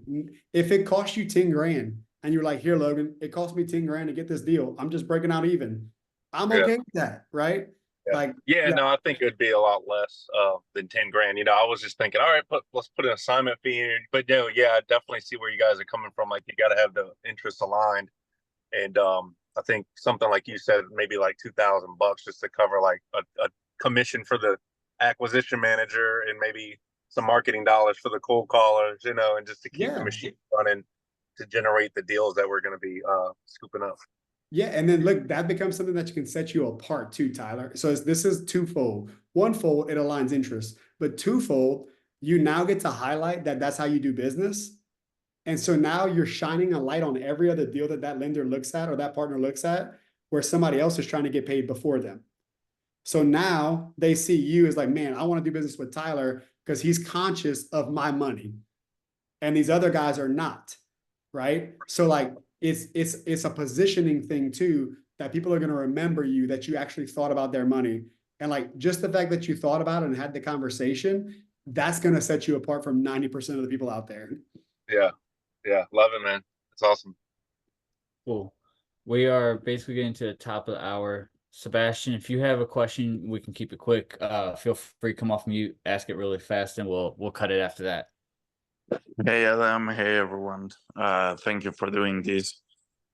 if it cost you 10 grand and you're like, here, Logan, it cost me 10 grand to get this deal. I'm just breaking out even. I'm Yeah. okay with that, right? Yeah. Like, Yeah, yeah, no, I think it'd be a lot less than 10 grand. You know, I was just thinking, all right, let's put an assignment fee in. But no, yeah, I definitely see where you guys are coming from. Like, you got to have the interests aligned. And I think something like you said, maybe like $2,000 just to cover like a commission for the acquisition manager and maybe some marketing dollars for the cold callers, you know, and just to keep the yeah. machine running to generate the deals that we're going to be scooping up. Yeah, and then look, that becomes something that can set you apart too, Tyler. So this is twofold. Onefold, it aligns interests, but twofold, you now get to highlight that that's how you do business. And so now you're shining a light on every other deal that that lender looks at or that partner looks at, where somebody else is trying to get paid before them. So now they see you as like, man, I want to do business with Tyler because he's conscious of my money, and these other guys are not, right? So like it's a positioning thing too, that people are going to remember you, that you actually thought about their money. And like just the fact that you thought about it and had the conversation, that's going to set you apart from 90% of the people out there. Yeah. Yeah. Love it, man. It's awesome. Cool. We are basically getting to the top of the hour. Sebastian, if you have a question, we can keep it quick. Feel free to come off mute, ask it really fast, and we'll cut it after that. Hey Adam, hey everyone. Thank you for doing this.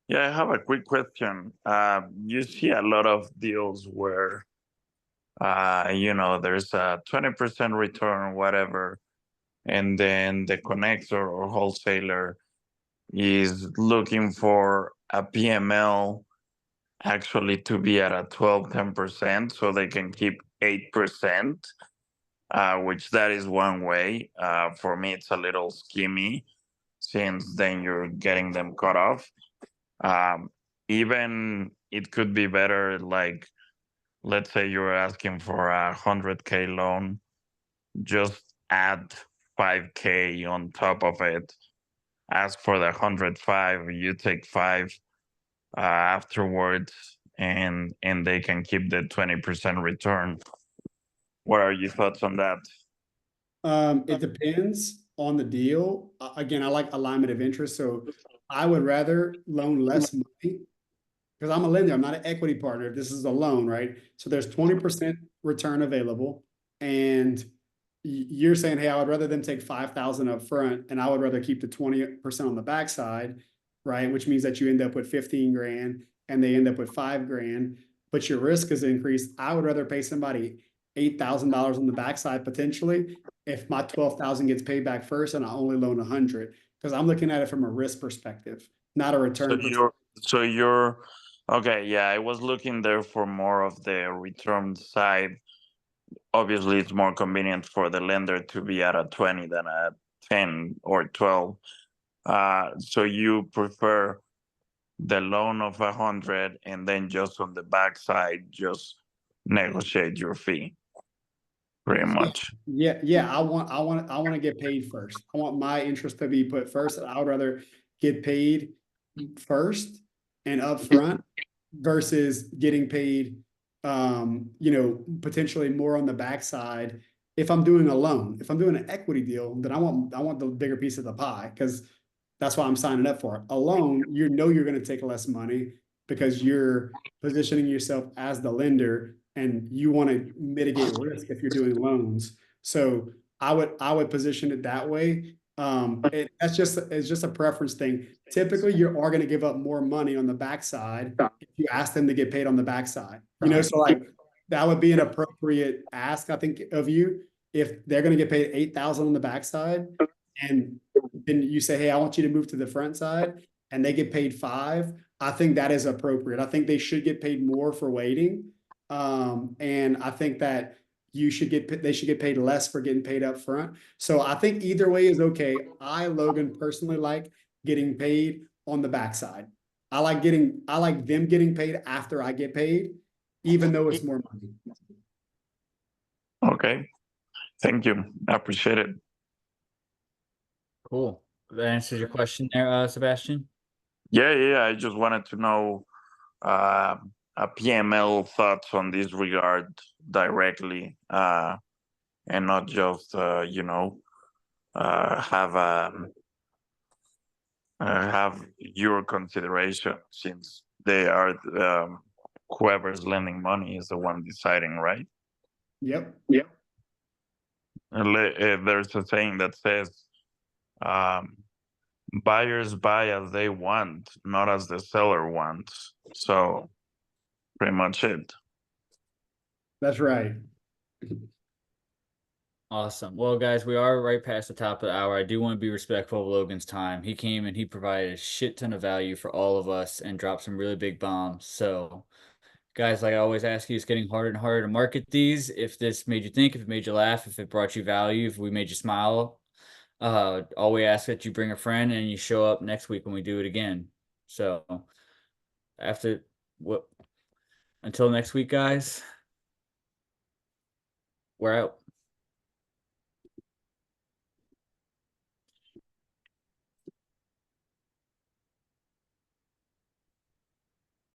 Yeah, I have a quick question. You see a lot of deals where there's a 20% return, whatever, and then the connector or wholesaler is looking for a PML actually to be at a 10% so they can keep 8%, which that is one way. For me, it's a little schemy since then you're getting them cut off. Even it could be better, like, let's say you're asking for 100K loan, just add 5K on top of it. Ask for the 105, you take 5 afterwards, and they can keep the 20% return. What are your thoughts on that? It depends on the deal. Again, I like alignment of interest. So I would rather loan less money because I'm a lender. I'm not an equity partner. This is a loan, right? So there's 20% return available. And you're saying, hey, I would rather them take 5,000 up front and I would rather keep the 20% on the backside, right? Which means that you end up with 15 grand and they end up with 5 grand, but your risk is increased. I would rather pay somebody $8,000 on the backside potentially if my 12,000 gets paid back first and I only loan 100, because I'm looking at it from a risk perspective, not a return perspective. So you're okay. Yeah, I was looking there for more of the return side. Obviously, it's more convenient for the lender to be at a 20 than a 10 or 12. So you prefer the loan of 100 and then just on the backside, just negotiate your fee, pretty much. Yeah. I want to get paid first. I want my interest to be put first. I would rather get paid first and upfront versus getting paid, potentially more on the backside. If I'm doing a loan, if I'm doing an equity deal, then I want the bigger piece of the pie, because that's why I'm signing up for it. A loan, you're going to take less money because you're positioning yourself as the lender and you want to mitigate risk if you're doing loans. So I would position it that way. It's just a preference thing. Typically, you are going to give up more money on the backside if you ask them to get paid on the backside. So like that would be an appropriate ask, I think, of you. If they're going to get paid 8,000 on the backside, and then you say, hey, I want you to move to the front side, and they get paid 5, I think that is appropriate. I think they should get paid more for waiting. And I think that they should get paid less for getting paid up front. So I think either way is okay. Logan, personally like getting paid on the backside. I like them getting paid after I get paid, even though it's more money. Okay. Thank you. I appreciate it. Cool. That answers your question there, Sebastian. Yeah. I just wanted to know a PML thoughts on this regard directly, and not just have your consideration, since they are whoever's lending money is the one deciding, right? Yep. There's a saying that says, buyers buy as they want, not as the seller wants. So pretty much it. That's right. Awesome. Well, guys, we are right past the top of the hour. I do want to be respectful of Logan's time. He came and he provided a shit ton of value for all of us and dropped some really big bombs. So, guys, like I always ask you, it's getting harder and harder to market these. If this made you think, if it made you laugh, if it brought you value, if we made you smile, all we ask that you bring a friend and you show up next week when we do it again. So, until next week, guys, we're out.